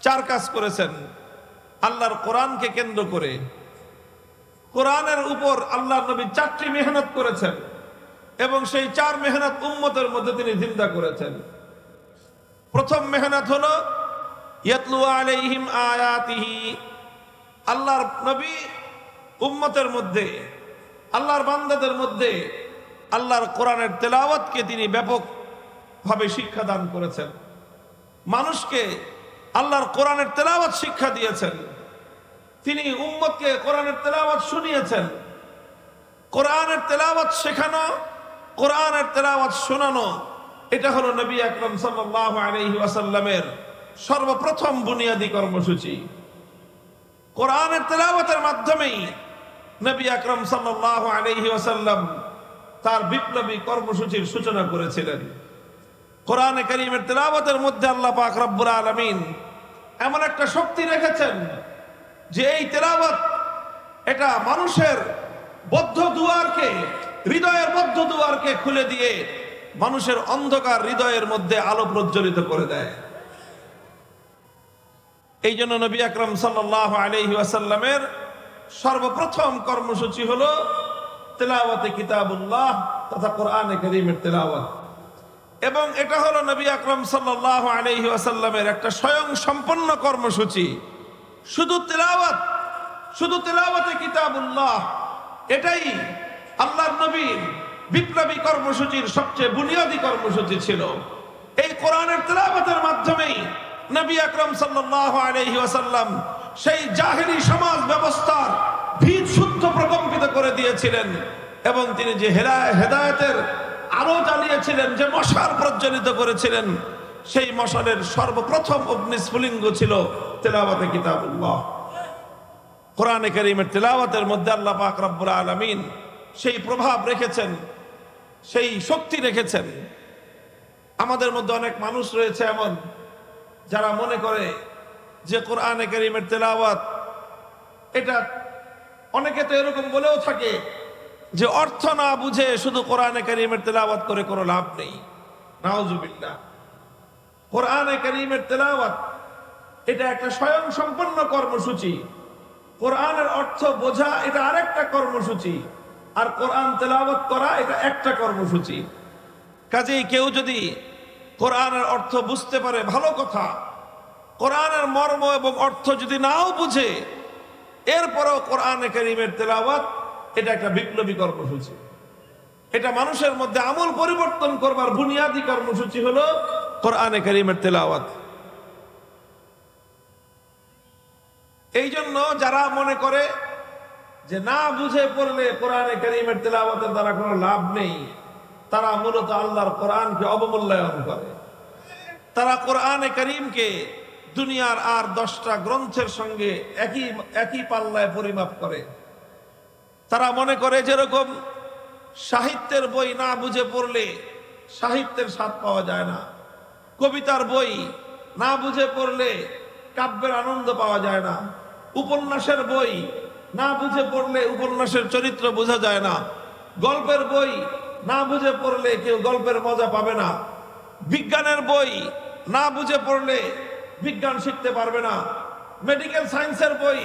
চার কাজ করেছেন। আল্লাহর কোরআনকে কেন্দ্র করে, কোরআনের উপর আল্লাহর নবী চারটি মেহনত করেছেন এবং সেই চার মেহনত উম্মতের মধ্যে তিনি জিন্দা করেছেন। প্রথম মেহনত হলো ইয়াতলু আলাইহিম আয়াতিহি। আল্লাহর নবী উম্মতের মধ্যে, আল্লাহর বান্দাদের মধ্যে আল্লাহর কোরআনের তেলাওয়াতকে তিনি ব্যাপকভাবে শিক্ষা দান করেছেন। মানুষকে আল্লাহর কোরআনের তেলাওয়াত শিক্ষা দিয়েছেন। তিনি উম্মতকে কোরআনের তেলাওয়াত শুনিয়েছেন। কোরআনের তেলাওয়াত শেখানো কোরআনের তেলাওয়াত শোনানো, এটা হলো নবী আকরাম সাল্লাল্লাহু আলাইহি ওয়াসাল্লামের সর্বপ্রথম বুনিয়াদী কর্মসূচি। কোরআনের তেলাওয়াতের মাধ্যমেই নবী আকরাম সাল্লাল্লাহু আলাইহি ওয়াসাল্লাম তার বিপ্লবী কর্মসূচির সূচনা করেছিলেন। কোরআনে কারীমের তেলাওয়াতের মধ্যে আল্লাহ পাক রব্বুল আলামিন এমন একটা শক্তি রেখেছেন যে এই তেলাওয়াত এটা মানুষের বদ্ধ দুয়ারকে, হৃদয়ের বদ্ধ দুয়ারকে খুলে দিয়ে মানুষের অন্ধকার হৃদয়ের মধ্যে আলো প্রজ্বলিত করে দেয়। এই জন্য নবী আকরাম সাল্লাল্লাহু আলাইহি ওয়াসাল্লামের সর্বপ্রথম কর্মসূচি হলো তেলাওয়াতে কিতাবুল্লাহ তথা কোরআনে কারীমের তেলাওয়াত। এবং এটা হলো নবী আকরাম সাল্লাল্লাহু আলাইহি ওয়াসাল্লামের একটা স্বয়ং সম্পন্ন কর্মসূচি। শুধু তেলাওয়াতে কিতাবুল্লাহ, এটাই আল্লাহর নবীর বিপ্লবী কর্মসূচির সবচেয়ে বুনিয়াদী কর্মসূচি ছিল। এই কোরআনের তেলাওয়াতের মাধ্যমেই নবী আকরাম সাল্লাল্লাহু আলাইহি ওয়াসাল্লাম সেই জাহেলি সমাজ ব্যবস্থার ভিত শুদ্ধ প্রকম্পিত করে দিয়েছিলেন এবং তিনি যে হেদায়েতের আলো জ্বালিয়েছিলেন, যে মশাল প্রজ্বলিত করেছিলেন, সেই মশালের সর্বপ্রথম অগ্নিস্ফুলিঙ্গ ছিল তেলাওয়াতে কিতাবুল্লাহ। কোরআনে কারীমের তেলাওয়াতের মধ্যে আল্লাহ পাক রব্বুল আলামিন সেই প্রভাব রেখেছেন, সেই শক্তি রেখেছেন। আমাদের মধ্যে অনেক মানুষ রয়েছে এমন যারা মনে করে যে কোরআনে কারীমের তেলাওয়াত এটা, অনেকে তো এরকম বলেও থাকে যে অর্থ না বুঝে শুধু কোরআনে কারীমের তেলাওয়াত করে কোনো লাভ নেই। নাউজুবিল্লাহ। কোরআনে কারীমের তেলাওয়াত এটা একটা স্বয়ং সম্পন্ন কর্মসূচি। কোরআনের অর্থ বোঝা এটা আরেকটা কর্মসূচি, আর কোরআন তেলাওয়াত করা এটা একটা কর্মসূচি। কাজেই কেউ যদি কোরআনের অর্থ বুঝতে পারে ভালো কথা, কোরআনের মর্ম এবং অর্থ যদি নাও বুঝে, এরপরও কোরআনে কারীমের তেলাওয়াত এটা একটা বিপ্লবী কর্মসূচি। এটা মানুষের মধ্যে আমূল পরিবর্তন করবার বুনিয়াদী কর্মসূচি হলো কোরআনে কারীমের তেলাওয়াত। এই জন্য যারা মনে করে যে না বুঝে পড়লে কোরআনে কারীমের তেলাওয়াতের দ্বারা কোনো লাভ নেই, তারা মূলত আল্লাহর কোরআনকে অবমূল্যায়ন করে। তারা কোরআনে কারীমকে দুনিয়ার আর 10টা গ্রন্থের সঙ্গে একই পাল্লায় পরিমাপ করে। তারা মনে করে যেরকম সাহিত্যের বই না বুঝে পড়লে সাহিত্যের স্বাদ পাওয়া যায় না, কবিতার বই না বুঝে পড়লে কাব্যের আনন্দ পাওয়া যায় না, উপন্যাসের বই না বুঝে পড়লে উপন্যাসের চরিত্র বোঝা যায় না, গল্পের বই না বুঝে পড়লে কেউ গল্পের মজা পাবে না, বিজ্ঞানের বই না বুঝে পড়লে বিজ্ঞান শিখতে পারবে না, মেডিকেল সায়েন্সের বই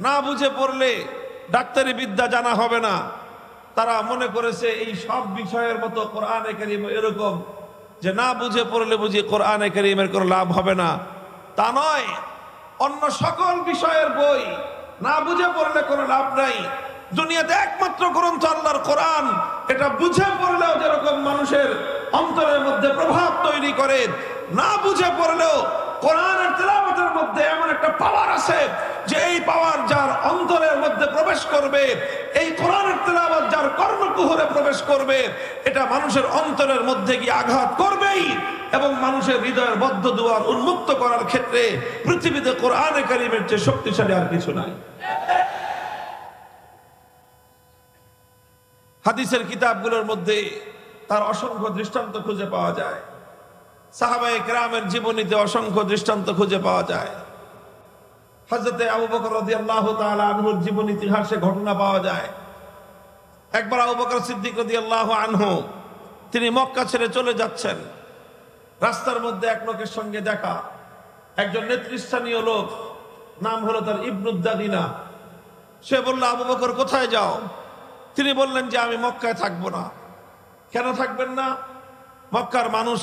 না বুঝে পড়লে ডাক্তারি বিদ্যা জানা হবে না। তারা মনে করেছে এই সব বিষয়ের মতো কোরআনে কারীম এরকম যে না বুঝে পড়লে বুঝি কোরআনে কারীমের কোনো লাভ হবে না। তা নয়, অন্য সকল বিষয়ের বই না বুঝে পড়লে কোনো লাভ নাই। দুনিয়াতে একমাত্র গ্রন্থ আল্লাহর কোরআন, এটা বুঝে পড়লেও যেরকম মানুষের অন্তরের মধ্যে প্রভাব তৈরি করে, না বুঝে পড়লেও কোরআনের তেলাওয়াতের মধ্যে এমন একটা পাওয়ার আছে যে এই পাওয়ার যার অন্তরের মধ্যে প্রবেশ করবে, এই কোরআনের তেলাওয়াত যার কর্ণকুহরে প্রবেশ করবে, এটা মানুষের অন্তরের মধ্যে গিয়ে আঘাত করবেই এবং মানুষের হৃদয়ের বদ্ধ দুয়ার উন্মুক্ত করার ক্ষেত্রে পৃথিবীতে কোরআনে কারীমের চেয়ে শক্তিশালী আর কিছু নাই। হাদিসের কিতাবগুলোর মধ্যে তার অসংখ্য দৃষ্টান্ত খুঁজে পাওয়া যায়। সাহাবায়ে কেরামের জীবনীতে অসংখ্য দৃষ্টান্ত খুঁজে পাওয়া যায়। হযরতে আবু বকর রাদিয়াল্লাহু তাআলা আনহুর জীবন ইতিহাসে ঘটনা পাওয়া যায়। একবার আবু বকর সিদ্দিক রাদিয়াল্লাহু আনহু তিনি মক্কা ছেড়ে চলে যাচ্ছেন। রাস্তার মধ্যে এক লোকের সঙ্গে দেখা, একজন নেতৃস্থানীয় লোক, নাম হলো তার ইবনুদ দাগিনা। সে বলল, আবু বকর কোথায় যাও? তিনি বললেন যে আমি মক্কায় থাকবো না। কেন থাকবেন না? মক্কার মানুষ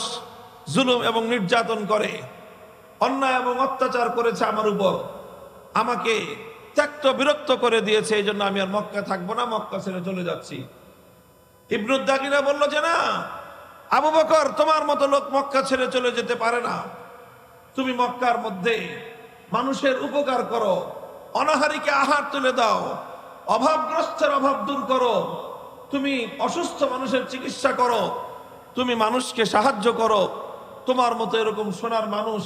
জুলুম এবং নির্যাতন করে, অন্যায় এবং অত্যাচার করেছে আমার উপর, আমাকে ত্যক্ত বিরক্ত করে দিয়েছে, এই জন্য আমি আর মক্কায় থাকবো না, মক্কা ছেড়ে চলে যাচ্ছি। ইবনুদ দাগিনা বলল যে না আবু বকর, তোমার মতো লোক মক্কা ছেড়ে চলে যেতে পারে না। তুমি মক্কার মধ্যে মানুষের উপকার করো, অনাহারীকে আহার তুলে দাও, অভাবগ্রস্তের অভাব দূর করো, তুমি অসুস্থ মানুষের চিকিৎসা করো, তুমি মানুষকে সাহায্য করো, তোমার মতো এরকম সোনার মানুষ,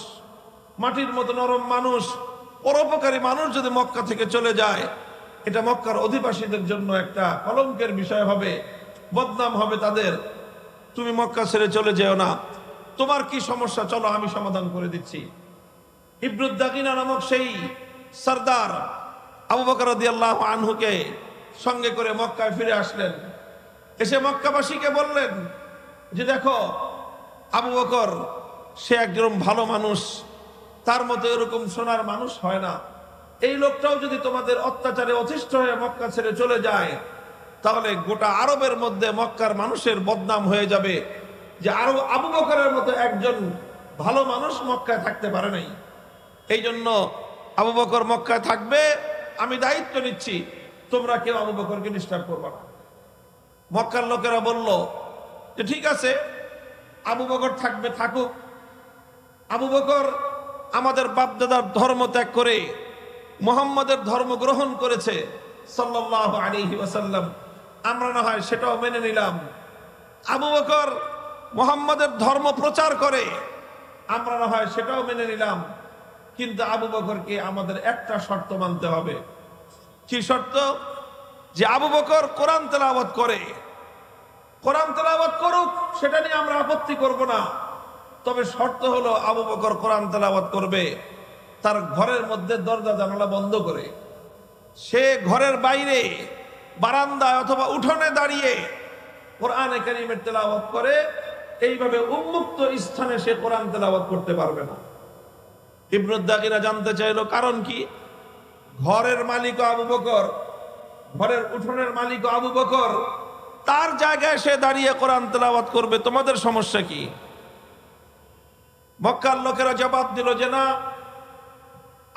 মাটির মতো নরম মানুষ, পরোপকারী মানুষ যদি মক্কা থেকে চলে যায়, এটা মক্কার অধিবাসীদের জন্য একটা কলঙ্কের বিষয় হবে, বদনাম হবে তাদের। তুমি মক্কা ছেড়ে চলে যেও না। তোমার কি সমস্যা, চলো আমি সমাধান করে দিচ্ছি। ইবনুদ দাগিনা নামক সেই সরদার আবু বকর রাদিয়াল্লাহু আনহুকে সঙ্গে করে মক্কায় ফিরে আসলেন। এসে মক্কাবাসীকে বললেন যে দেখো, আবু বকর সে একজন ভালো মানুষ, তার মতো এরকম সোনার মানুষ হয় না। এই লোকটাও যদি তোমাদের অত্যাচারে অতিষ্ঠ হয়ে মক্কা ছেড়ে চলে যায়, তাহলে গোটা আরবের মধ্যে মক্কার মানুষের বদনাম হয়ে যাবে যে আরো আবু বকরের মতো একজন ভালো মানুষ মক্কায় থাকতে পারে নাই। এই জন্য আবু বকর মক্কায় থাকবে, আমি দায়িত্ব নিচ্ছি, তোমরা কেউ আবু বকরকে ডিস্টার্ব করবে না। মক্কার লোকেরা বলল যে ঠিক আছে, আবু বকর থাকবে, থাকুক। আবু বকর আমাদের বাপদাদার ধর্ম ত্যাগ করে মুহাম্মাদের ধর্ম গ্রহণ করেছে সাল্লাল্লাহু আলাইহি ওয়াসাল্লাম, আমরা না হয় সেটাও মেনে নিলাম। আবু বকর মুহাম্মাদের ধর্ম প্রচার করে, আমরা না হয় সেটাও মেনে নিলাম। কিন্তু আবু বকরকে আমাদের একটা শর্ত মানতে হবে। কি শর্ত? যে আবু বকর কোরআন তেলাওয়াত করে, কোরআন তেলাওয়াত করুক, সেটা নিয়ে আমরা আপত্তি করব না। তবে শর্ত হলো আবু বকর কোরআন তেলাওয়াত করবে তার ঘরের মধ্যে দরজা জানালা বন্ধ করে। সে ঘরের বাইরে বারান্দায় অথবা উঠোনে দাঁড়িয়ে কোরআনে কারীমের তেলাওয়াত করে, এইভাবে উন্মুক্ত স্থানে সে কোরআন তেলাওয়াত করতে পারবে না। ইবনুদ দাগিনা জানতে চাইলো কারণ কি? ঘরের মালিক আবু বকর, ঘরের উঠোনের মালিক আবু বকর, তার জায়গায় সে দাঁড়িয়ে কোরআন তেলাওয়াত করবে, তোমাদের সমস্যা কি? মক্কার লোকেরা জবাব দিল যে না,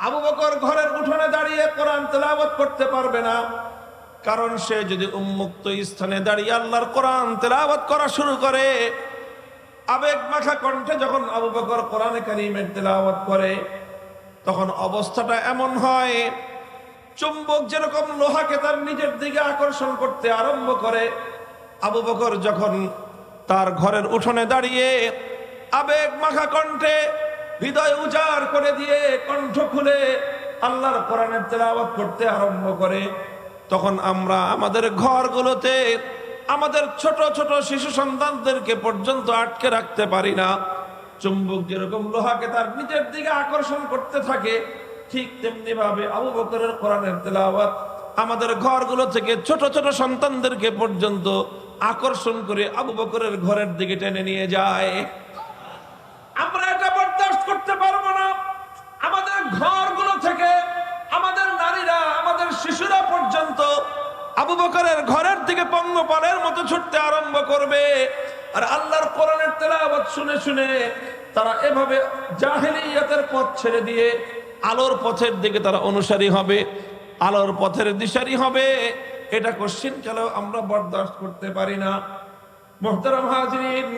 আবু বকর ঘরের উঠোনে দাঁড়িয়ে কোরআন তেলাওয়াত করতে পারবে না, কারণ সে যদি উন্মুক্ত স্থানে দাঁড়িয়ে আল্লাহর কোরআন তেলাওয়াত করা শুরু করে, আবেগ মাখা কণ্ঠে যখন আবু বকর কোরআনে কারীমের তেলাওয়াত করে, তখন অবস্থাটা এমন হয়, চুম্বক যেরকম লোহাকে তার নিজের দিকে আকর্ষণ করতে আরম্ভ করে, আবু বকর যখন তার ঘরের উঠোনে দাঁড়িয়ে আবেগ মাখা কণ্ঠে হৃদয় উজাড় করে দিয়ে কণ্ঠ খুলে আল্লাহর কোরআনের তেলাওয়াত করতে আরম্ভ করে, তখন আমরা আমাদের ঘরগুলোতে আমাদের ছোট ছোট শিশু সন্তানদেরকে পর্যন্ত আটকে রাখতে পারি না। চুম্বক যেরকম লোহাকে তার নিজের দিকে আকর্ষণ করতে থাকে, ঠিক তেমনি ভাবে আবু বকরের কোরআনের তেলাওয়াত আমাদের ঘরগুলো থেকে ছোট ছোট সন্তানদেরকে পর্যন্ত আকর্ষণ করে আবু বকরের ঘরের দিকে টেনে নিয়ে যায়। আমরা এটা বরদাস্ত করতে পারবো না। আমাদের ঘরগুলো থেকে আমাদের নারীরা, আমাদের শিশুরা পর্যন্ত আবু বকরের ঘরের দিকে পঙ্গপালের মতো ছুটতে আরম্ভ করবে, আর আল্লাহর কোরআনের তেলাওয়াত শুনে শুনে তারা এভাবে জাহেলিয়াতের পথ ছেড়ে দিয়ে আলোর পথের দিকে তারা অনুসারী হবে, আলোর পথের দিশারি হবে। এটা কোশ্চিন কালেও আমরা বরদাস্ত করতে পারি না। মুহতারাম হাজিরিন,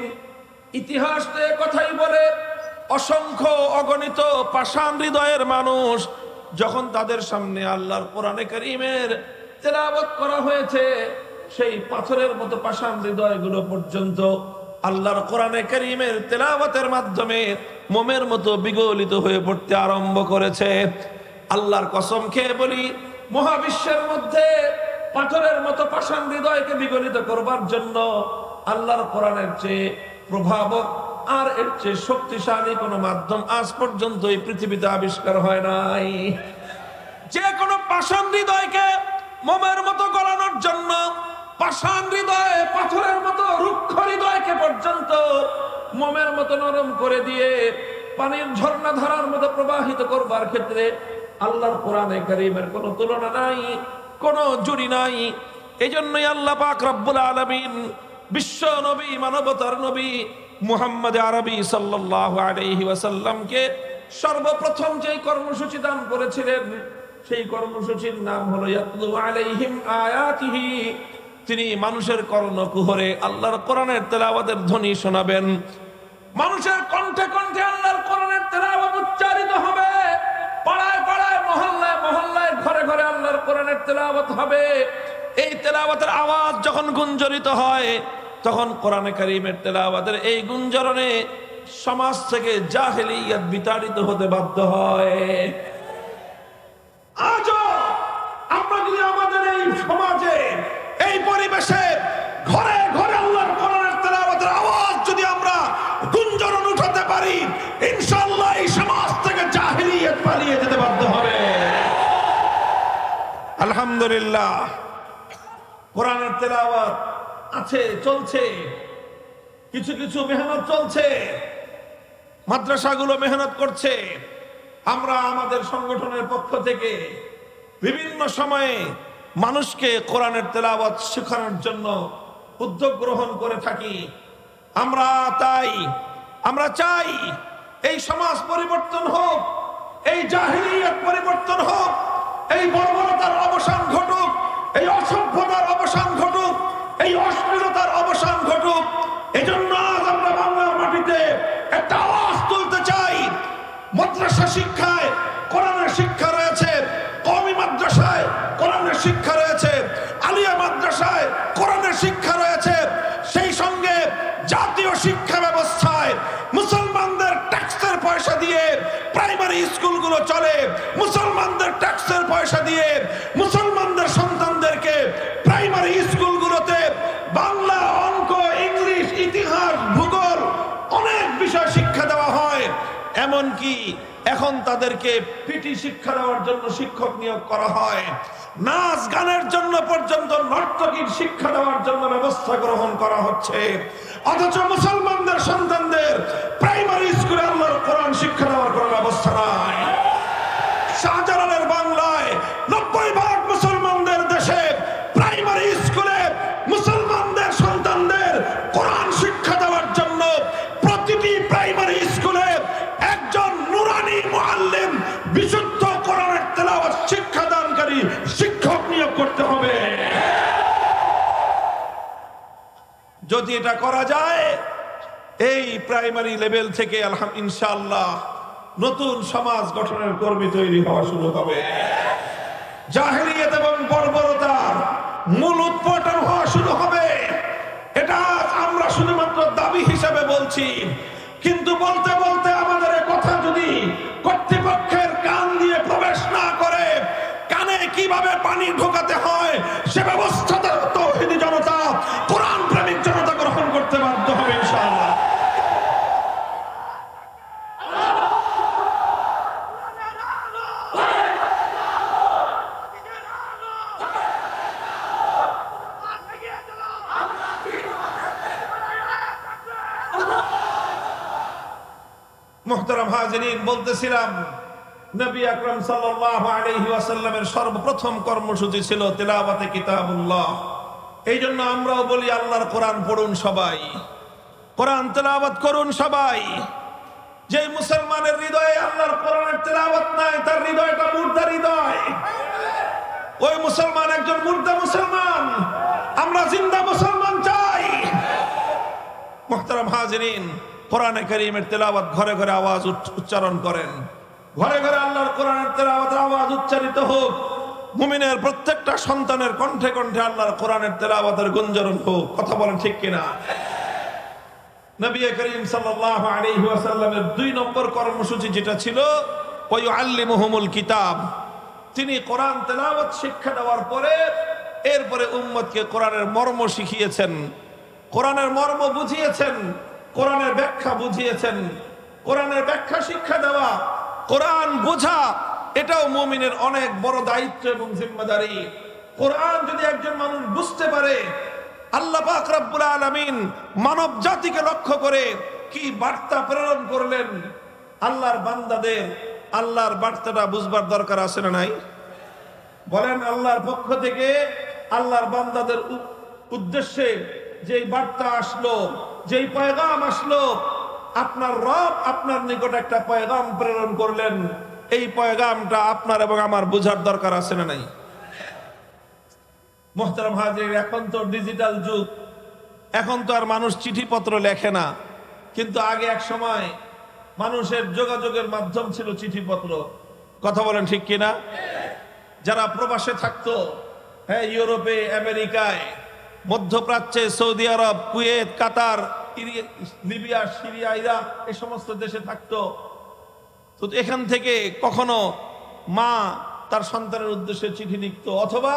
ইতিহাস তো কথাই বলে, অসংখ্য অগণিত পাষাণ হৃদয়ের মানুষ যখন তাদের সামনে আল্লাহর কোরআনে কারীমের তেলাওয়াত করা হয়েছে, সেই পাথরের মতো পাষাণ হৃদয়গুলো পর্যন্ত আল্লাহর কোরআনে কারীমের তেলাওয়াতের মাধ্যমে মোমের মতো বিগলিত হয়ে পড়তে আরম্ভ করেছে। আল্লাহর কসম খেয়ে বলি, মহাবিশ্বের মধ্যে পাথরের মতো পাষাণ হৃদয়কে বিগলিত করবার জন্য আল্লাহর কোরআনের চেয়ে প্রভাবক আর এর চেয়ে শক্তিশালী কোন মাধ্যম আজ পর্যন্ত এই পৃথিবীতে আবিষ্কার হয় নাই। যে কোনো পাষাণ হৃদয়কে মোমের মতো গলানোর জন্য, পাষাণ হৃদয়ে পাথরের মতো রুক্ষ হৃদয়কে পর্যন্ত মোমের মতো নরম করে দিয়ে পানির ঝর্ণা ধারার মতো প্রবাহিত করবার ক্ষেত্রে আল্লাহর কোরআনে কারীমের কোনো তুলনা নাই, কোনো জুড়ি নাই। এই জন্যই আল্লাহ পাক রব্বুল আলামিন বিশ্ব নবী, মানবতার নবী মুহাম্মদ আরবি সাল্লাল্লাহু আলাইহি ওয়াসাল্লামকে সর্বপ্রথম যেই কর্মসূচি দান করেছিলেন, সেই কর্মসূচির নাম হলো ইয়াতলু আলাইহিম আয়াতিহি। তিনি মানুষের কর্ণকুহরে আল্লাহর কোরআনের তেলাওয়াতের ধ্বনি শোনাবেন। মানুষের কণ্ঠে কণ্ঠে আল্লাহর কোরআনের তেলাওয়াত উচ্চারিত হবে, পাড়ায় পাড়ায়, মহল্লায় মহল্লায়, ঘরে ঘরে আল্লাহর কোরআনের তেলাওয়াত হবে। এই তেলাওয়াতের আওয়াজ যখন গুঞ্জরিত হয় তখন কোরআনে কারীমের তেলাওয়াতের এই গুঞ্জরণে সমাজ থেকে জাহেলিয়াত বিতাড়িত হতে বাধ্য হয়। আজও আমরা যদি আমাদের এই সমাজে এই পরিবেশে ঘরে ঘরে আল্লাহর কোরআনের তেলাওয়াতের আওয়াজ যদি আমরা গুঞ্জরণ উঠাতে পারি, ইনশাআল্লাহ এই সমাজ থেকে জাহেলিয়াত পালিয়ে যেতে বাধ্য হবে। আলহামদুলিল্লাহ, কোরআনের তেলাওয়াত আছে, চলছে, কিছু কিছু মেহনত চলছে, মাদ্রাসাগুলো মেহনত করছে। আমরা আমাদের সংগঠনের পক্ষ থেকে বিভিন্ন সময়ে মানুষকে কোরআনের তেলাওয়াত শেখানোর জন্য উদ্যোগ গ্রহণ করে থাকি। আমরা চাই এই সমাজ পরিবর্তন হোক, এই জাহেলিয়াত পরিবর্তন হোক, এই বর্বরতার অবসান ঘটুক, এই অসভ্যতার অবসান ঘটুক, এই অশ্লীলতার অবসান ঘটুক। এজন্য আজ আমরা বাংলার মাটিতে একটা আওয়াজ তুলতে চাই। মাদ্রাসা শিক্ষায় কোরআনের শিক্ষা রয়েছে, কওমি মাদ্রাসায় কোরআনের শিক্ষা রয়েছে, আলিয়া মাদ্রাসায় কোরআনের শিক্ষা রয়েছে। সেই সঙ্গে জাতীয় শিক্ষা ব্যবস্থায় মুসলমানদের ট্যাক্সের পয়সা দিয়ে প্রাইমারি স্কুলগুলো চলে, মুসলমানদের ট্যাক্সের পয়সা দিয়ে মুসলমানদের সন্তানদেরকে প্রাইমারি স্কুলগুলোতে বাংলা, অঙ্ক, ইংলিশ, ইতিহাস, ভূগোল অনেক বিষয় শিক্ষা দেওয়া হয়। এমনকি এখন তাদেরকে পিটি শিক্ষা দেওয়ার জন্য শিক্ষক নিয়োগ করা হয়। নাচ গানের জন্য পর্যন্ত নর্তকীর শিক্ষা দেওয়ার জন্য ব্যবস্থা গ্রহণ করা হচ্ছে। অথচ মুসলমানদের সন্তানদের প্রাইমারি স্কুলে আল্লাহর কোরআন শিক্ষা দেওয়ার কোনো ব্যবস্থা নাই। শাহজালালের বাংলায় 90% মুসলমানদের দেশে প্রাইমারি স্কুলে মুসলমানদের সন্তানদের কোরআন শিক্ষা দেওয়ার জন্য প্রতিটি প্রাইমারি স্কুলে একজন নুরানি মুআল্লিম, বিশুদ্ধ কোরআনের তেলাওয়াত শিক্ষাদানকারী শিক্ষক নিয়োগ করতে হবে। যদি এটা করা যায়, এই প্রাইমারি লেভেল থেকে ইনশাআল্লাহ নতুন সমাজ গঠনের কর্মী তৈরি হওয়া শুরু হবে। জাহেলিয়াত এবং বর্বরতার মূল উৎপাটন হওয়া শুরু হবে। এটা আমরা শুধুমাত্র দাবি হিসেবে বলছি, কিন্তু বলতে বলতে আমাদের কথা যদি কর্তৃপক্ষের কান দিয়ে প্রবেশ না করে, কানে কিভাবে পানি ঢোকাতে হয় সে ব্যবস্থা তাওহীদি জনতা, কোরআন প্রেমিক জনতা গ্রহণ করতে বাধ্য হবে ইনশাআল্লাহ। মুহতারাম হাজিরিন, বলতেছিলাম নবী আকরাম সাল্লাল্লাহু আলাইহি ওয়াসাল্লামের সর্বপ্রথম কর্মসূচি ছিল তিলাওয়াতে কিতাবুল্লাহ। এই জন্য আমরাও বলি আল্লাহর কোরআন পড়ুন সবাই, কোরআন তেলাওয়াত করুন সবাই। যে মুসলমানের হৃদয়ে আল্লাহর কোরআনের তেলাওয়াত নাই, তার হৃদয়টা মুর্দা হৃদয়। ওই মুসলমান একজন মুর্দা মুসলমান। আমরা জিন্দা মুসলমান চাই। মুহতারাম হাজিরিন, কোরআনে কারীমের তেলাওয়াত ঘরে ঘরে আওয়াজ উচ্চারণ করেন, ঘরে ঘরে আল্লাহর কোরআনের তেলাওয়াতের আওয়াজ উচ্চারিত হোক। মুমিনের প্রত্যেকটা সন্তানের কণ্ঠে কণ্ঠে আল্লাহর কোরআনের তেলাওয়াতের গুঞ্জরণ হোক। কথা বলেন ঠিক কিনা? নবী করিম সাল্লাল্লাহু আলাইহি ওয়াসাল্লামের 2 নম্বর কর্মসূচি যেটা ছিল, ওয়ায়ুআল্লিমুহুমুল কিতাব। তিনি কোরআন তেলাওয়াত শিক্ষা দেওয়ার পরে এরপরে উম্মতকে কোরআনের মর্ম শিখিয়েছেন, কোরআনের মর্ম বুঝিয়েছেন, কোরআনের ব্যাখ্যা বুঝিয়েছেন। কোরআনের ব্যাখ্যা শিক্ষা দেওয়া, কোরআন বোঝা, এটাও মুমিনের অনেক বড় দায়িত্ব এবং জিম্মাদারি। কোরআন যদি একজন মানুষ বুঝতে পারে, আল্লাহ পাক রব্বুল আলামিন মানব জাতিকে লক্ষ্য করে কি বার্তা প্রেরণ করলেন, আল্লাহর বান্দাদের আল্লাহর বার্তাটা বুঝবার দরকার আছে না নাই? বলেন, আল্লাহর পক্ষ থেকে আল্লাহর বান্দাদের উদ্দেশ্যে যেই বার্তা আসলো, যেই পয়গাম আসলো, আপনার রব আপনার নিকট একটা পয়গাম প্রেরণ করলেন, এই পয়গামটা আপনার এবং আমার বুঝার দরকার আছে না নাই? মুহতারাম হাজির, এখন তো ডিজিটাল যুগ, এখন তো আর মানুষ চিঠিপত্র লেখে না, কিন্তু আগে এক সময় মানুষের যোগাযোগের মাধ্যম ছিল চিঠিপত্র। কথা বলেন ঠিক কিনা? যারা প্রবাসে থাকতো হ্যাঁ, ইউরোপে, আমেরিকায়, মধ্যপ্রাচ্যে, সৌদি আরব, কুয়েত, কাতার, লিবিয়া, সিরিয়া, ইরাক, এই সমস্ত দেশে থাকতো। তো এখান থেকে কখনো মা তার সন্তানের উদ্দেশ্যে চিঠি লিখত, অথবা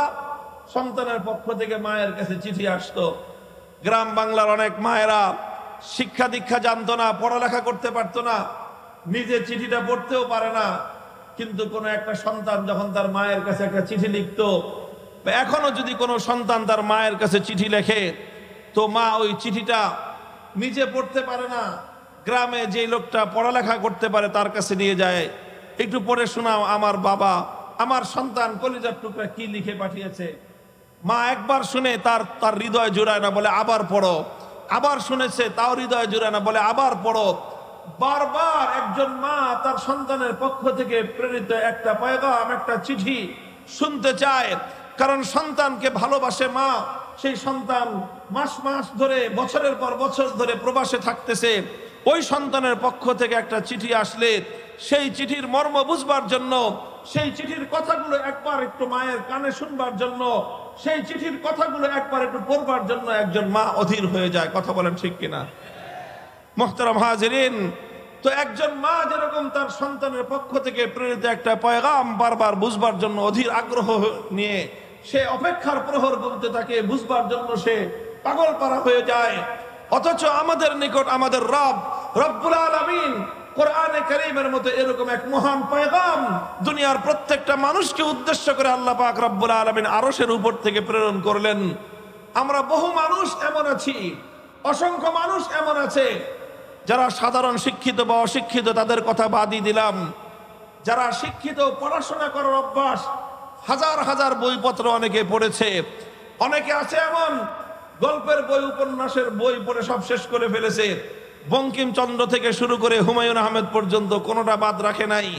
সন্তানের পক্ষ থেকে মায়ের কাছে চিঠি আসতো। গ্রাম বাংলার অনেক মায়েরা শিক্ষা দীক্ষা জানতো না, পড়ালেখা করতে পারতো না, নিজে চিঠিটা পড়তেও পারে না, কিন্তু কোনো একটা সন্তান যখন তার মায়ের কাছে একটা চিঠি লিখতো, এখনো যদি কোনো সন্তান তার মায়ের কাছে চিঠি লেখে, তো মা ওই চিঠিটা নিজে পড়তে পারে না, গ্রামে যে লোকটা পড়ালেখা করতে পারে তার কাছে নিয়ে যায়, একটু পড়ে শোনাও আমার বাবা, আমার সন্তান কলিজার টুকরা কি লিখে পাঠিয়েছে। মা একবার শুনে তার হৃদয় জোড়ায় না, বলে আবার পড়ো। আবার শুনেছে, তাও হৃদয় জোড়ায় না, বলে আবার পড়ো। বারবার একজন মা তার সন্তানের পক্ষ থেকে প্রেরিত একটা পয়গাম, একটা চিঠি শুনতে চায়, কারণ সন্তানকে ভালোবাসে মা। সেই সন্তান মাস মাস ধরে, বছরের পর বছর ধরে প্রবাসে থাকতেছে, ওই সন্তানের পক্ষ থেকে একটা চিঠি আসলে সেই চিঠির মর্ম বুঝবার জন্য, সেই চিঠির কথাগুলো একবার একটু মায়ের কানে শুনবার জন্য, সেই চিঠির কথাগুলো একবার একটু পড়বার জন্য একজন মা অধীর হয়ে যায়। কথা বলেন ঠিক কিনা মুহতারাম হাজিরিন? তো একজন মা যেরকম তার সন্তানের পক্ষ থেকে প্রেরিত একটা পয়গাম বারবার বুঝবার জন্য অধীর আগ্রহ নিয়ে সে অপেক্ষার প্রহর গুনতে থাকে, বুঝবার জন্য সে পাগল পারা হয়ে যায়, অথচ আমাদের নিকট আমাদের রব্বুল আলামিন কোরআনে কারীমের মতো এরকম এক মহান পয়গাম দুনিয়ার প্রত্যেকটা মানুষকে উদ্দেশ্য করে আল্লাহ পাক রব্বুল আলামিন আরশের উপর থেকে প্রেরণ করলেন। আমরা বহু মানুষ এমন আছি, অসংখ্য মানুষ এমন আছে যারা সাধারণ শিক্ষিত বা অশিক্ষিত, তাদের কথা বাদই দিলাম। যারা শিক্ষিত, পড়াশোনা করার অভ্যাস, হাজার হাজার বইপত্র অনেকে পড়েছে, অনেকে আছে এমন গল্পের বই, উপন্যাসের বই পড়ে সব শেষ করে ফেলেছে, বঙ্কিমচন্দ্র থেকে শুরু করে হুমায়ুন আহমেদ পর্যন্ত কোনোটা বাদ রাখে নাই।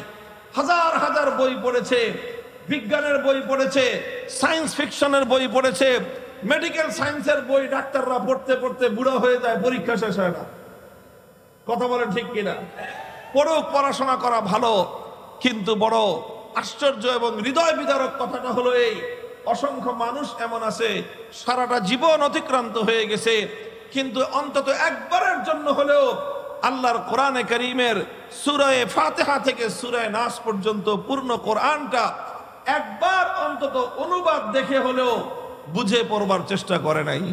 হাজার হাজার বই পড়েছে, বিজ্ঞানের বই পড়েছে, সায়েন্স ফিকশনের বই পড়েছে, মেডিকেল সায়েন্সের বই ডাক্তাররা পড়তে পড়তে বুড়া হয়ে যায়, পরীক্ষা শেষ হয় না। কথা বলেন ঠিক কিনা? পড়ুক, পড়াশোনা করা ভালো, কিন্তু বড় আশ্চর্য এবং হৃদয় বিদারক কথাটা হলো এই, অসংখ্য মানুষ এমন আছে সারাটা জীবন অতিক্রান্ত হয়ে গেছে, কিন্তু অন্তত একবারের জন্য হলেও আল্লাহর কোরআনে কারীমের সূরা ফাতিহা থেকে সূরা নাস পর্যন্ত পূর্ণ কোরআনটা একবার অন্তত অনুবাদ দেখে হলেও বুঝে পড়বার চেষ্টা করে নাই।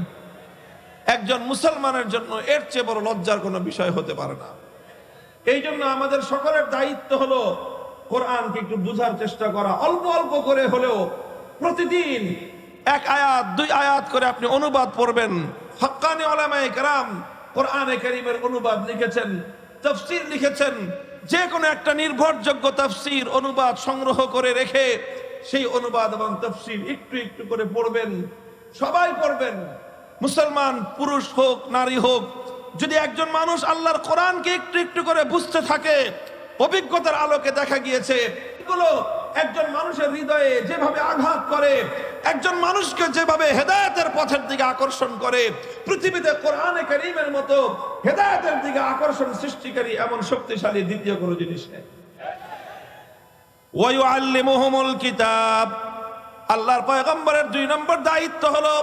একজন মুসলমানের জন্য এর চেয়ে বড় লজ্জার কোনো বিষয় হতে পারে না। এই জন্য আমাদের সকলের দায়িত্ব হলো কোরআনকে একটু বুঝার চেষ্টা করা, অল্প অল্প করে হলেও প্রতিদিন এক আয়াত, দুই আয়াত করে আপনি অনুবাদ পড়বেন। হক্কানি উলামায়ে কেরাম কোরআনে কারীমের অনুবাদ লিখেছেন, তাফসীর লিখেছেন, যে কোনো একটা নির্ভরযোগ্য তাফসীর অনুবাদ সংগ্রহ করে রেখে সেই অনুবাদ এবং তাফসীর একটু একটু করে পড়বেন। সবাই পড়বেন, মুসলমান পুরুষ হোক নারী হোক। যদি একজন মানুষ আল্লাহর কোরআনকে একটু একটু করে বুঝতে থাকে, অভিজ্ঞতার আলোকে দেখা গিয়েছে এগুলো একজন মানুষের হৃদয়ে যেভাবে আঘাত করে, একজন মানুষকে যেভাবে হেদায়েতের পথের দিকে আকর্ষণ করে, পৃথিবীতে কোরআনে কারীমের মতো হেদায়েতের দিকে আকর্ষণ সৃষ্টিকারী এমন শক্তিশালী দ্বিতীয় কোনো জিনিস নেই। ওয়া ইউআল্লিমুহুমুল কিতাব, আল্লাহর পয়গম্বরের 2 নম্বর দায়িত্ব হলো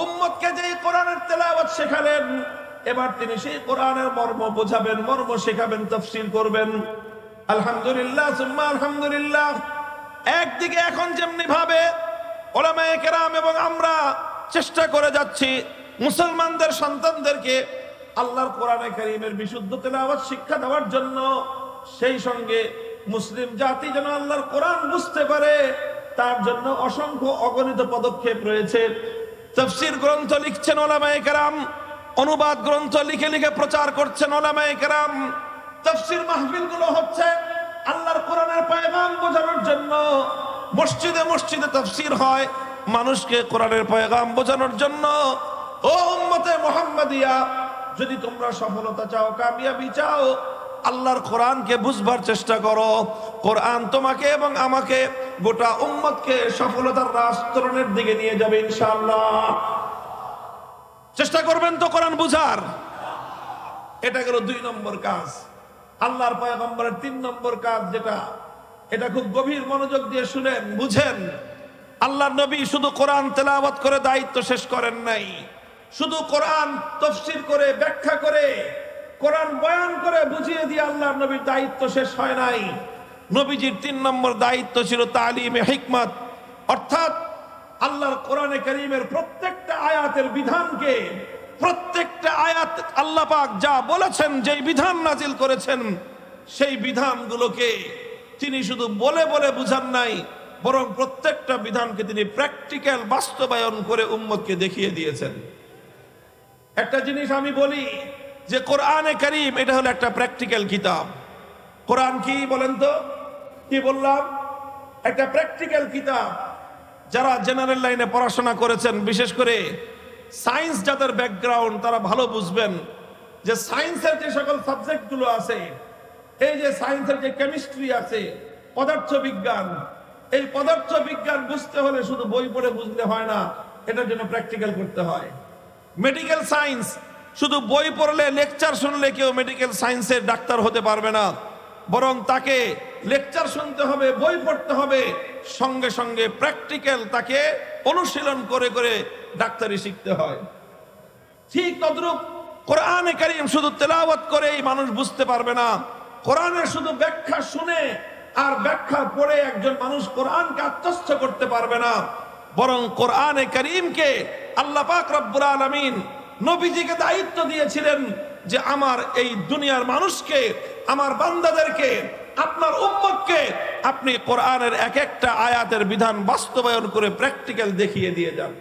উম্মতকে যে কোরআনের তেলাওয়াত শেখালেন, এবার তিনি সেই কোরআনের মর্ম বোঝাবেন, মর্ম শেখাবেন, তাফসীর করবেন। আলহামদুলিল্লাহ সুম্মা আলহামদুলিল্লাহ। একদিকে এখন যেমনি ভাবে উলামায়ে কেরাম এবং আমরা চেষ্টা করে যাচ্ছি মুসলমানদের সন্তানদেরকে আল্লাহর কোরআনে কারীমের বিশুদ্ধ তেলাওয়াত শিক্ষা দেওয়ার জন্য, সেই সঙ্গে মুসলিম জাতি যেন আল্লাহর কোরআন বুঝতে পারে তার জন্য অসংখ্য অগণিত পদক্ষেপ রয়েছে। তাফসীর গ্রন্থ লিখছেন উলামায়ে কেরাম, অনুবাদ গ্রন্থ লিখে লিখে প্রচার করছেন উলামায়ে কেরাম, তাফসীর মাহফিলগুলো হচ্ছে আল্লাহর কোরআনের পয়গাম বোঝানোর জন্য। মসজিদে মসজিদে তাফসীর হয় মানুষকে কোরআনের পয়গাম বোঝানোর জন্য। ও উম্মতে মুহাম্মাদিয়া, যদি তোমরা সফলতা চাও, কামিয়াবি চাও, আল্লাহর কোরআনকে বুঝবার চেষ্টা করো। কোরআন তোমাকে এবং আমাকে, গোটা উম্মতকে সফলতার রাস্তরণের দিকে নিয়ে যাবে ইনশাআল্লাহ। চেষ্টা করবেন তো কোরআন বুঝার? এটা গেল 2 নম্বর কাজ। আল্লাহর পয়গম্বরের 3 নম্বর কাজ, যেটা এটা খুব গভীর মনোযোগ দিয়ে শুনেন, বুঝেন। আল্লাহর নবী শুধু কোরআন তেলাওয়াত করে দায়িত্ব শেষ করেন নাই, শুধু কোরআন তাফসীর করে ব্যাখ্যা করে কোরআন বয়ান করে বুঝিয়ে দিয়ে আল্লাহর নবীর দায়িত্ব শেষ হয় নাই। নবীজির ৩ নম্বর দায়িত্ব ছিল তালিমে হিকমত, অর্থাৎ আল্লাহর কোরআনে কারীমের প্রত্যেকটা আয়াতের বিধানকে, প্রত্যেকটা আয়াত আল্লাহ পাক যা বলেছেন, যেই বিধান নাজিল করেছেন, সেই বিধানগুলোকে তিনি শুধু বলে বলে বুঝান নাই, বরং প্রত্যেকটা বিধানকে তিনি প্র্যাকটিক্যাল বাস্তবায়ন করে উম্মতকে দেখিয়ে দিয়েছেন। একটা জিনিস আমি বলি যে কোরআনে কারীম এটা হলো একটা প্র্যাকটিক্যাল কিতাব। কোরআন কি বলেন তো? কি বললাম? একটা প্র্যাকটিক্যাল কিতাব। যারা জেনারেল লাইনে পড়াশোনা করেছেন, বিশেষ করে সায়েন্স যাদের ব্যাকগ্রাউন্ড, তারা ভালো বুঝবেন যে সায়েন্সের যে সকল সাবজেক্টগুলো আছে, এই যে সায়েন্সের যে কেমিস্ট্রি আছে, পদার্থ বিজ্ঞান, এই পদার্থ বিজ্ঞান বুঝতে হলে শুধু বই পড়ে বুঝলে হয় না, এটার জন্য প্র্যাকটিক্যাল করতে হয়। মেডিকেল সায়েন্স শুধু বই পড়লে, লেকচার শুনলে কেউ মেডিকেল সায়েন্সের ডাক্তার হতে পারবে না, বরং তাকে লেকচার শুনতে হবে, বই পড়তে হবে, সঙ্গে সঙ্গে প্র্যাকটিক্যাল তাকে অনুশীলন করে করে ডাক্তারি শিখতে হয়। ঠিক তদ্রূপ কোরআনে কারীম শুধু তেলাওয়াত করেই মানুষ বুঝতে পারবে না, কোরআনের শুধু ব্যাখ্যা শুনে আর ব্যাখ্যা পড়ে একজন মানুষ কোরআনকে আত্মস্থ করতে পারবে না, বরং কোরআনে কারীমকে আল্লাহ পাক রব্বুল আলামিন নবীজিকে দায়িত্ব দিয়েছিলেন যে আমার এই দুনিয়ার মানুষকে, আমার বান্দাদেরকে, আপনার উম্মতকে আপনি কোরআনের এক একটা আয়াতের বিধান বাস্তবায়ন করে প্র্যাকটিক্যাল দেখিয়ে দিয়ে যান।